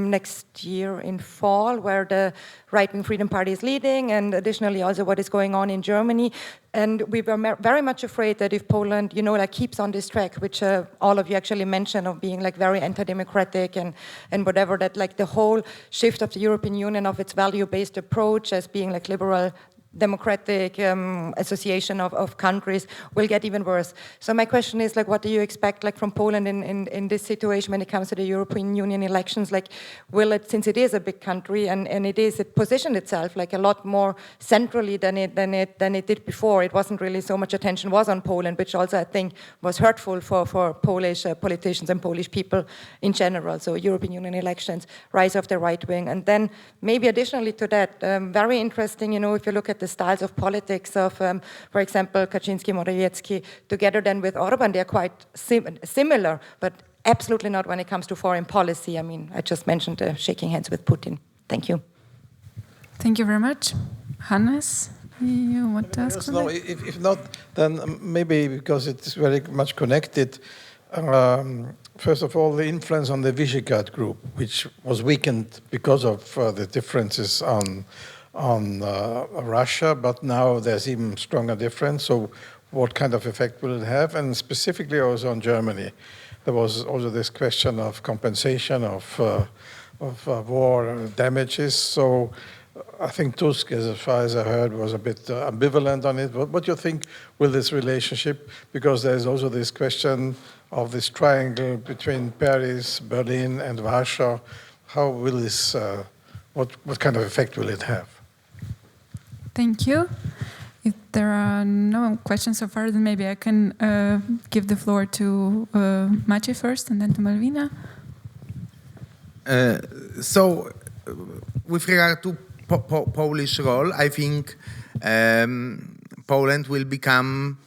next year in fall, where the Right-Wing Freedom Party is leading, and additionally also what is going on in Germany. And we were very much afraid that if Poland, you know, like keeps on this track, which all of you actually mentioned, of being like very anti-democratic and whatever, that like the whole shift of the European Union of its value-based approach as being like liberal democratic association of countries will get even worse. So my question is, like, what do you expect, like, from Poland in this situation when it comes to the European Union elections? Like, will it, since it is a big country and it positioned itself like a lot more centrally than it did before. It wasn't really so much attention was on Poland, which also I think was hurtful for Polish politicians and Polish people in general. So European Union elections, rise of the right wing, and then maybe additionally to that, very interesting, you know, if you look at the styles of politics of, for example, Kaczynski, Morawiecki, together then with Orban, they're quite similar, but absolutely not when it comes to foreign policy. I mean, I just mentioned shaking hands with Putin. Thank you. Thank you very much. Hannes, you want to ask something? No, if not, then maybe because it's very much connected. First of all, the influence on the Visegrad group, which was weakened because of the differences on Russia, but now there's even stronger difference. So what kind of effect will it have? And specifically also on Germany. There was also this question of compensation of war damages. So I think Tusk, as far as I heard, was a bit ambivalent on it. What do you think will this relationship, because there's also this question of this triangle between Paris, Berlin, and Warsaw. How will this, what kind of effect will it have? Thank you. If there are no questions so far, then maybe I can give the floor to Maciej first and then to MALWINA. So, with regard to Polish role, I think Poland will become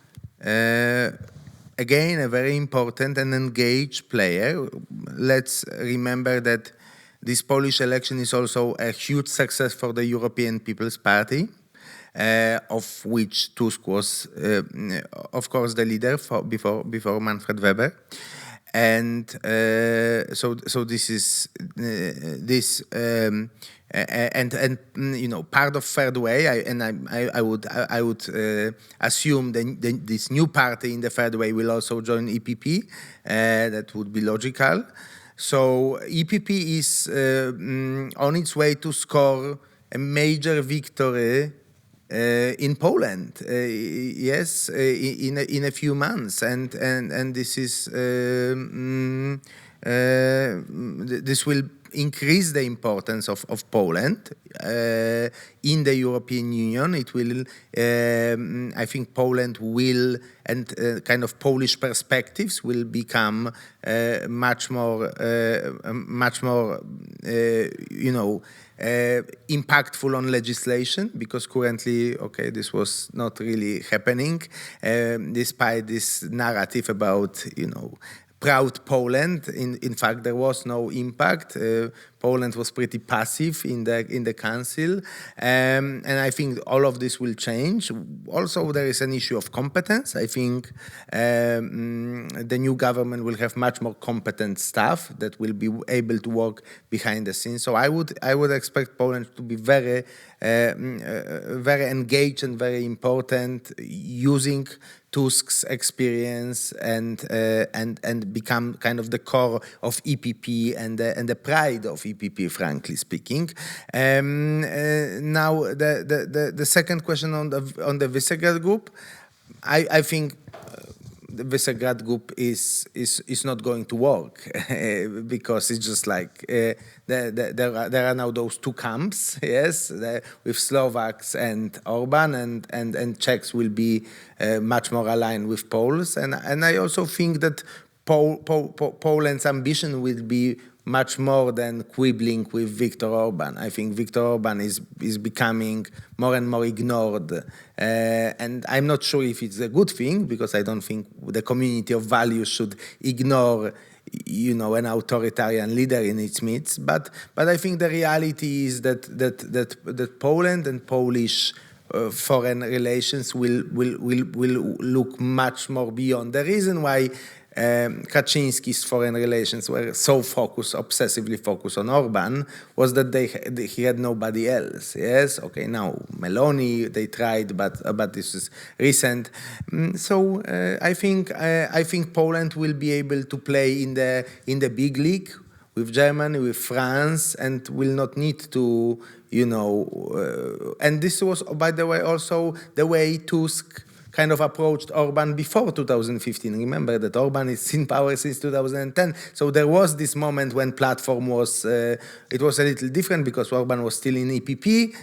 again a very important and engaged player. Let's remember that this Polish election is also a huge success for the European People's Party, of which Tusk was, of course, the leader before Manfred Weber. And so this is and you know, part of third way. I would assume this new party in the third way will also join EPP. That would be logical. So EPP is on its way to score a major victory in Poland, yes, in a few months, and this is this will increase the importance of Poland in the European Union. It will, I think, Poland will, and kind of Polish perspectives will become much more, you know, impactful on legislation, because currently, okay, this was not really happening, despite this narrative about, you know, proud Poland. In fact, there was no impact. Poland was pretty passive in the council, and I think all of this will change. Also, there is an issue of competence. I think the new government will have much more competent staff that will be able to work behind the scenes. So I would expect Poland to be very engaged and very important, using Tusk's experience and become kind of the core of EPP and the pride of EPP, frankly speaking. Now the second question on the Visegrad Group, I think the Visegrad Group is not going to work because it's just like there are now those two camps, yes, with Slovaks and Orban, and Czechs will be much more aligned with Poles, and I also think that Poland's ambition will be much more than quibbling with Viktor Orban. I think Viktor Orban is becoming more and more ignored. And I'm not sure if it's a good thing, because I don't think the community of values should ignore, an authoritarian leader in its midst. But I think the reality is that Poland and Polish foreign relations will look much more beyond. The reason why Kaczynski's foreign relations were so obsessively focused on Orban was that he had nobody else. Yes, okay, now Meloni they tried, but this is recent. So I think Poland will be able to play in the big league with Germany, with France, and will not need to, and this was, by the way, also the way Tusk kind of approached Orban before 2015. Remember that Orban is in power since 2010. So there was this moment when platform was, it was a little different because Orban was still in EPP,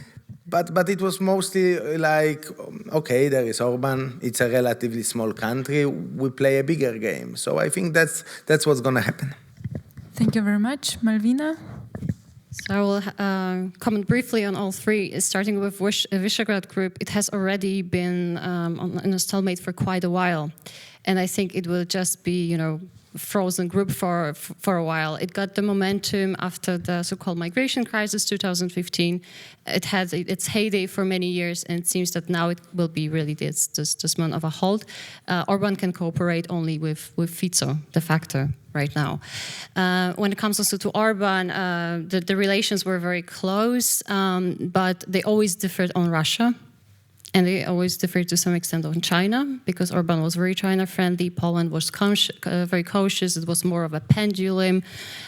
but it was mostly like, okay, there is Orban, it's a relatively small country, we play a bigger game. So I think that's what's going to happen. Thank you very much. MALWINA? So I will comment briefly on all three, starting with Visegrad Group. It has already been in a stalemate for quite a while. And I think it will just be, frozen group for a while. It got the momentum after the so-called migration crisis 2015. It had its heyday for many years, and it seems that now it will be really this moment of a halt. Orban can cooperate only with Fico, de facto, right now. When it comes also to Orban, the relations were very close, but they always differed on Russia. And they always differed to some extent on China, because Orban was very China-friendly. Poland was very cautious. It was more of a pendulum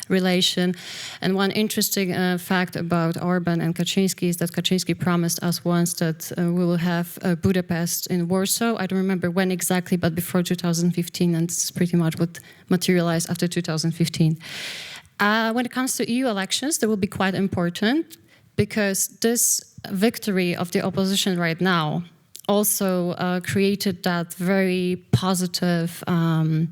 relation. And one interesting fact about Orban and Kaczynski is that Kaczynski promised us once that we will have Budapest in Warsaw. I don't remember when exactly, but before 2015, and this is pretty much what materialized after 2015. When it comes to EU elections, they will be quite important, because this victory of the opposition right now also created that very positive, a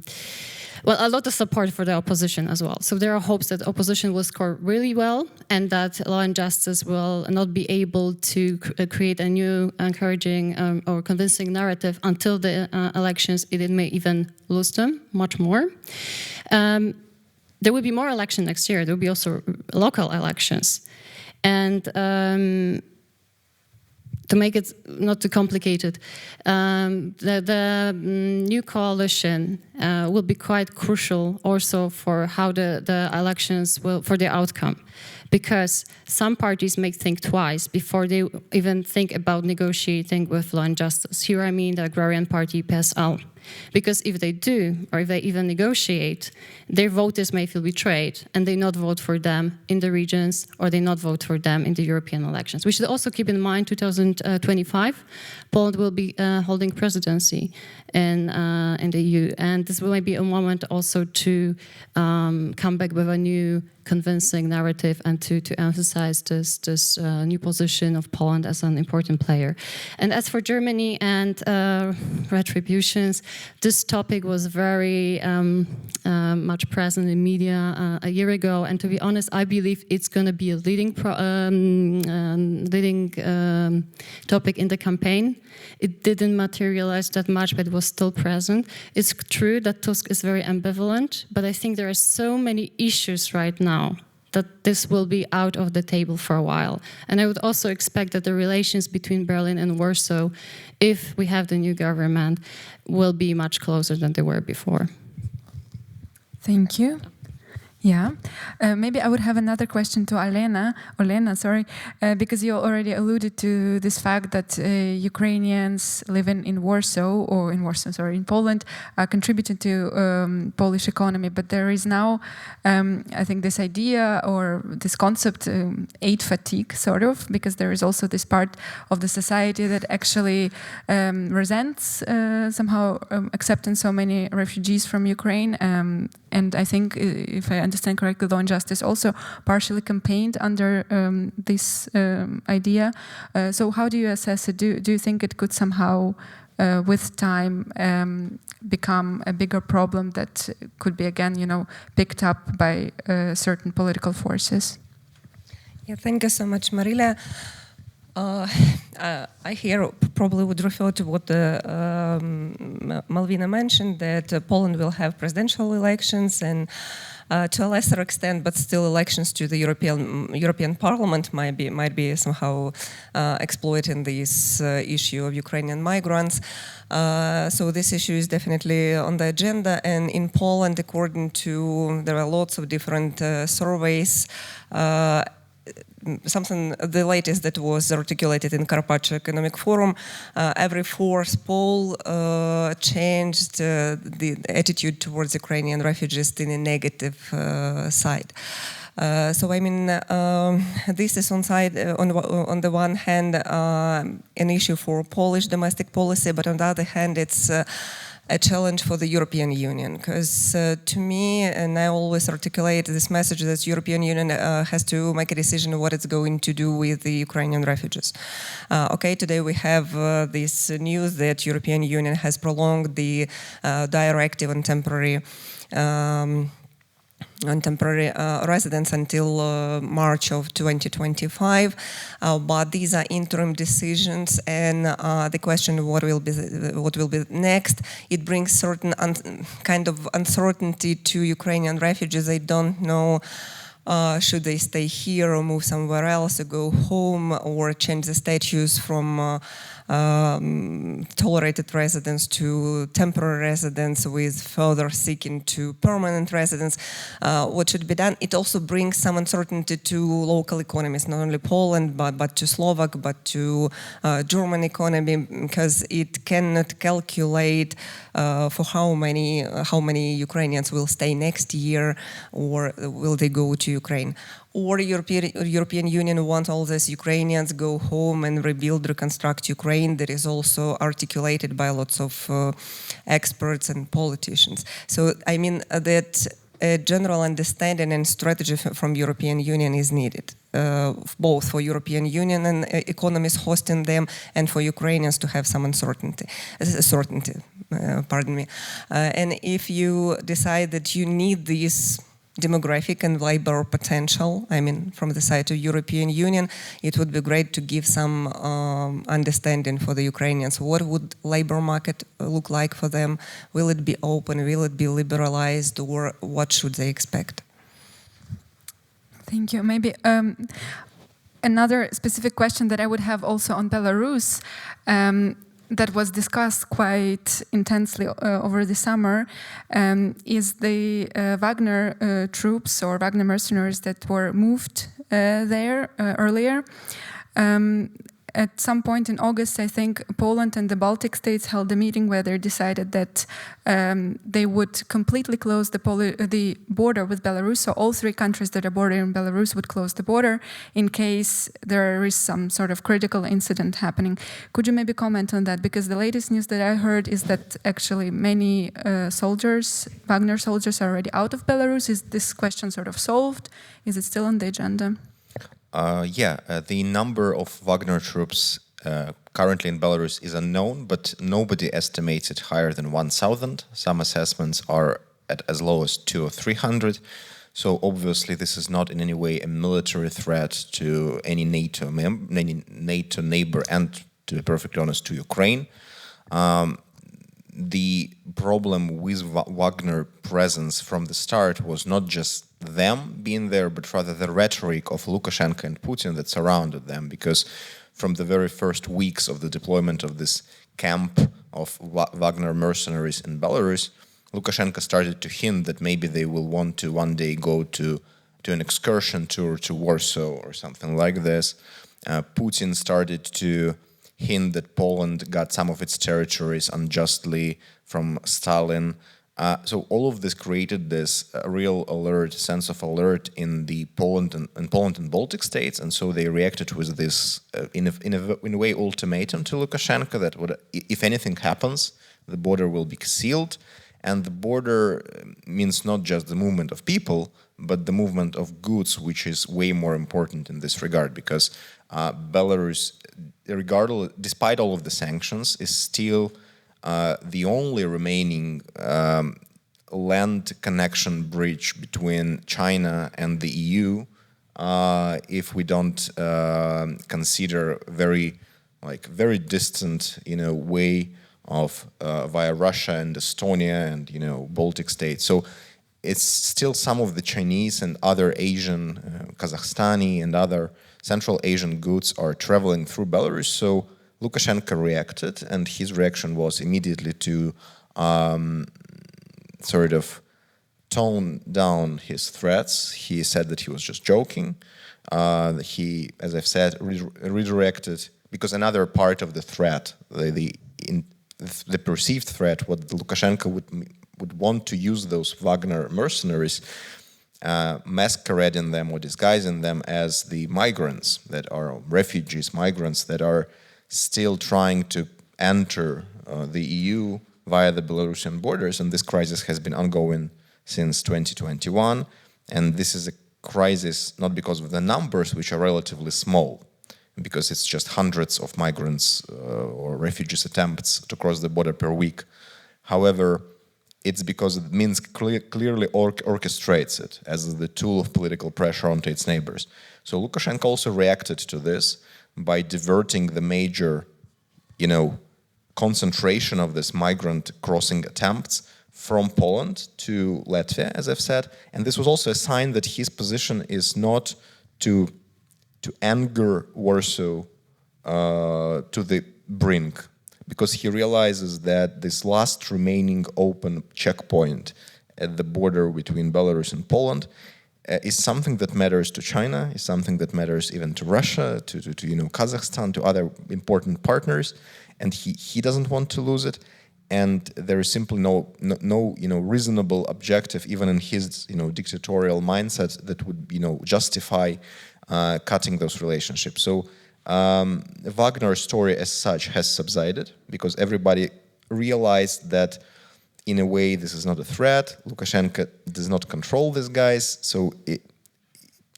lot of support for the opposition as well. So there are hopes that opposition will score really well, and that Law and Justice will not be able to create a new encouraging or convincing narrative until the elections. It may even lose them much more. There will be more election next year. There will be also local elections. And to make it not too complicated, the new coalition will be quite crucial also for how the elections will, for the outcome. Because some parties may think twice before they even think about negotiating with Law and Justice. Here I mean the Agrarian Party, PSL. Because if they do, or if they even negotiate, their voters may feel betrayed, and they not vote for them in the regions, or they not vote for them in the European elections. We should also keep in mind 2025, Poland will be holding presidency in the EU, and this will be a moment also to come back with a new convincing narrative and to emphasize this new position of Poland as an important player. And as for Germany and retributions, this topic was very much present in media a year ago, and to be honest, I believe it's going to be a leading topic in the campaign. It didn't materialize that much, but it was still present. It's true true that Tusk is very ambivalent, but I think there are so many issues right now that this will be out of the table for a while. And I would also expect that the relations between Berlin and Warsaw, if we have the new government, will be much closer than they were before. Thank you. Yeah, maybe I would have another question to Olena, because you already alluded to this fact that Ukrainians living in Poland are contributing to Polish economy, but there is now, I think, this idea or this concept, aid fatigue, sort of, because there is also this part of the society that actually resents somehow accepting so many refugees from Ukraine, and I think, if I understand correctly, Law and Justice also partially campaigned under this idea. So how do you assess it? Do you think it could somehow, with time, become a bigger problem that could be again, picked up by certain political forces? Yeah, thank you so much, Marylia. I here probably would refer to what MALWINA mentioned, that Poland will have presidential elections and to a lesser extent, but still elections to the European Parliament might be somehow exploiting this issue of Ukrainian migrants. So this issue is definitely on the agenda, and in Poland, there are lots of different surveys. The latest that was articulated in Carpaccio Economic Forum, every fourth poll changed the attitude towards Ukrainian refugees in a negative side. So I mean, this is on the one hand an issue for Polish domestic policy, but on the other hand, it's a challenge for the European Union, because to me, and I always articulate this message, that European Union has to make a decision of what it's going to do with the Ukrainian refugees. Okay, today we have this news that European Union has prolonged the directive on temporary residence until March of 2025, but these are interim decisions, and the question what will be next, it brings certain kind of uncertainty to Ukrainian refugees. They don't know should they stay here or move somewhere else, or go home, or change the status from tolerated residence to temporary residence, with further seeking to permanent residence. What should be done? It also brings some uncertainty to local economies, not only Poland, but to Slovak, but to German economy, because it cannot calculate for how many Ukrainians will stay next year, or will they go to Ukraine. Or European Union wants all these Ukrainians go home and rebuild, reconstruct Ukraine. That is also articulated by lots of experts and politicians. So I mean that a general understanding and strategy from European Union is needed, both for European Union and economies hosting them, and for Ukrainians to have some certainty. Pardon me. And if you decide that you need these demographic and labor potential, I mean, from the side of European Union, it would be great to give some understanding for the Ukrainians. What would labor market look like for them? Will it be open? Will it be liberalized? Or what should they expect? Thank you. Maybe another specific question that I would have also on Belarus, that was discussed quite intensely over the summer, is the Wagner troops or Wagner mercenaries that were moved there earlier. At some point in August, I think Poland and the Baltic states held a meeting where they decided that they would completely close the border with Belarus. So all three countries that are bordering Belarus would close the border in case there is some sort of critical incident happening. Could you maybe comment on that? Because the latest news that I heard is that actually many soldiers, Wagner soldiers, are already out of Belarus. Is this question sort of solved? Is it still on the agenda? The number of Wagner troops currently in Belarus is unknown, but nobody estimates it higher than 1,000. Some assessments are at as low as 200 or 300. So obviously this is not in any way a military threat to any NATO neighbor, and, to be perfectly honest, to Ukraine. the problem with Wagner presence from the start was not just them being there, but rather the rhetoric of Lukashenko and Putin that surrounded them, because from the very first weeks of the deployment of this camp of Wagner mercenaries in Belarus, Lukashenko started to hint that maybe they will want to one day go to an excursion tour to Warsaw or something like this. Putin started to hint that Poland got some of its territories unjustly from Stalin. So all of this created this real sense of alert in the Poland and Baltic states, and so they reacted with this, in a way, ultimatum to Lukashenko that if anything happens, the border will be sealed, and the border means not just the movement of people, but the movement of goods, which is way more important in this regard, because Belarus, despite all of the sanctions, is still the only remaining land connection bridge between China and the EU, if we don't consider very distant, way of via Russia and Estonia and Baltic states. So it's still some of the Chinese and other Asian, Kazakhstani and other Central Asian goods are traveling through Belarus. So Lukashenko reacted, and his reaction was immediately to sort of tone down his threats. He said that he was just joking. He, as I've said, redirected, because another part of the threat, the perceived threat, what Lukashenko would want to use those Wagner mercenaries, masquerading them or disguising them as the migrants that are refugees, migrants that are still trying to enter the EU via the Belarusian borders, and this crisis has been ongoing since 2021, and this is a crisis not because of the numbers, which are relatively small, because it's just hundreds of migrants or refugees attempts to cross the border per week. However, it's because Minsk clearly orchestrates it as the tool of political pressure onto its neighbors. So Lukashenko also reacted to this by diverting the major, concentration of this migrant crossing attempts from Poland to Latvia, as I've said. And this was also a sign that his position is not to anger Warsaw to the brink, because he realizes that this last remaining open checkpoint at the border between Belarus and Poland is something that matters to China, is something that matters even to Russia, to Kazakhstan, to other important partners, and he doesn't want to lose it. And there is simply no reasonable objective, even in his dictatorial mindset, that would justify cutting those relationships. So Wagner's story as such has subsided because everybody realized that in a way this is not a threat. Lukashenko does not control these guys, so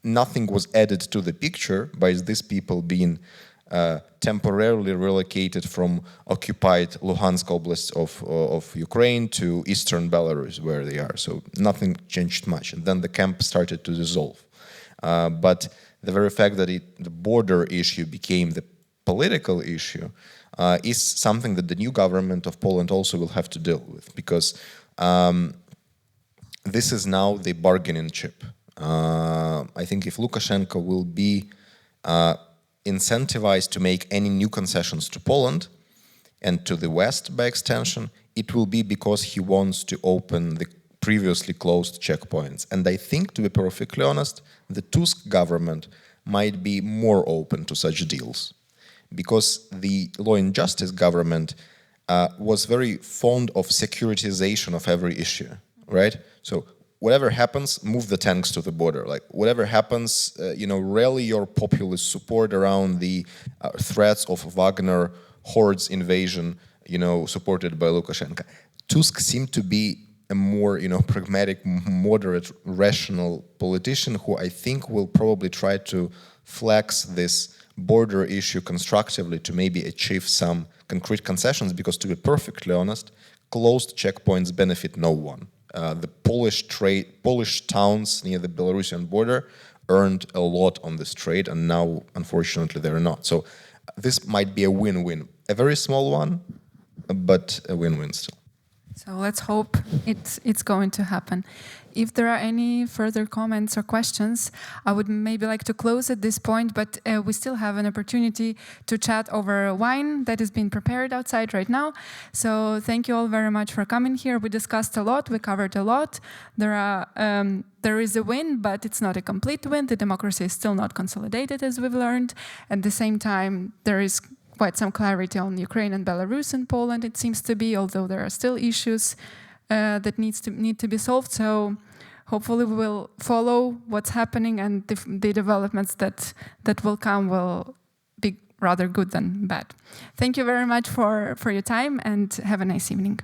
nothing was added to the picture by these people being temporarily relocated from occupied Luhansk Oblast of Ukraine to eastern Belarus, where they are. So nothing changed much. And then the camp started to dissolve. But the very fact that the border issue became the political issue is something that the new government of Poland also will have to deal with, because this is now the bargaining chip. I think if Lukashenko will be incentivized to make any new concessions to Poland and to the West by extension, it will be because he wants to open the previously closed checkpoints. And I think, to be perfectly honest, the Tusk government might be more open to such deals, because the Law and Justice government was very fond of securitization of every issue, right? So whatever happens, move the tanks to the border. Like whatever happens, rally your populist support around the threats of Wagner hordes invasion, supported by Lukashenko. Tusk seemed to be a more, pragmatic, moderate, rational politician who I think will probably try to flex this border issue constructively to maybe achieve some concrete concessions, because to be perfectly honest, closed checkpoints benefit no one. The Polish towns near the Belarusian border earned a lot on this trade, and now, unfortunately, they're not. So this might be a win-win. A very small one, but a win-win still. So let's hope it's going to happen. If there are any further comments or questions, I would maybe like to close at this point, but we still have an opportunity to chat over wine that is being prepared outside right now. So thank you all very much for coming here. We discussed a lot, we covered a lot. There is a win, but it's not a complete win. The democracy is still not consolidated, as we've learned. At the same time, there is quite some clarity on Ukraine and Belarus and Poland, it seems to be, although there are still issues that need to be solved. So hopefully we will follow what's happening, and the developments that will come will be rather good than bad. Thank you very much for your time, and have a nice evening.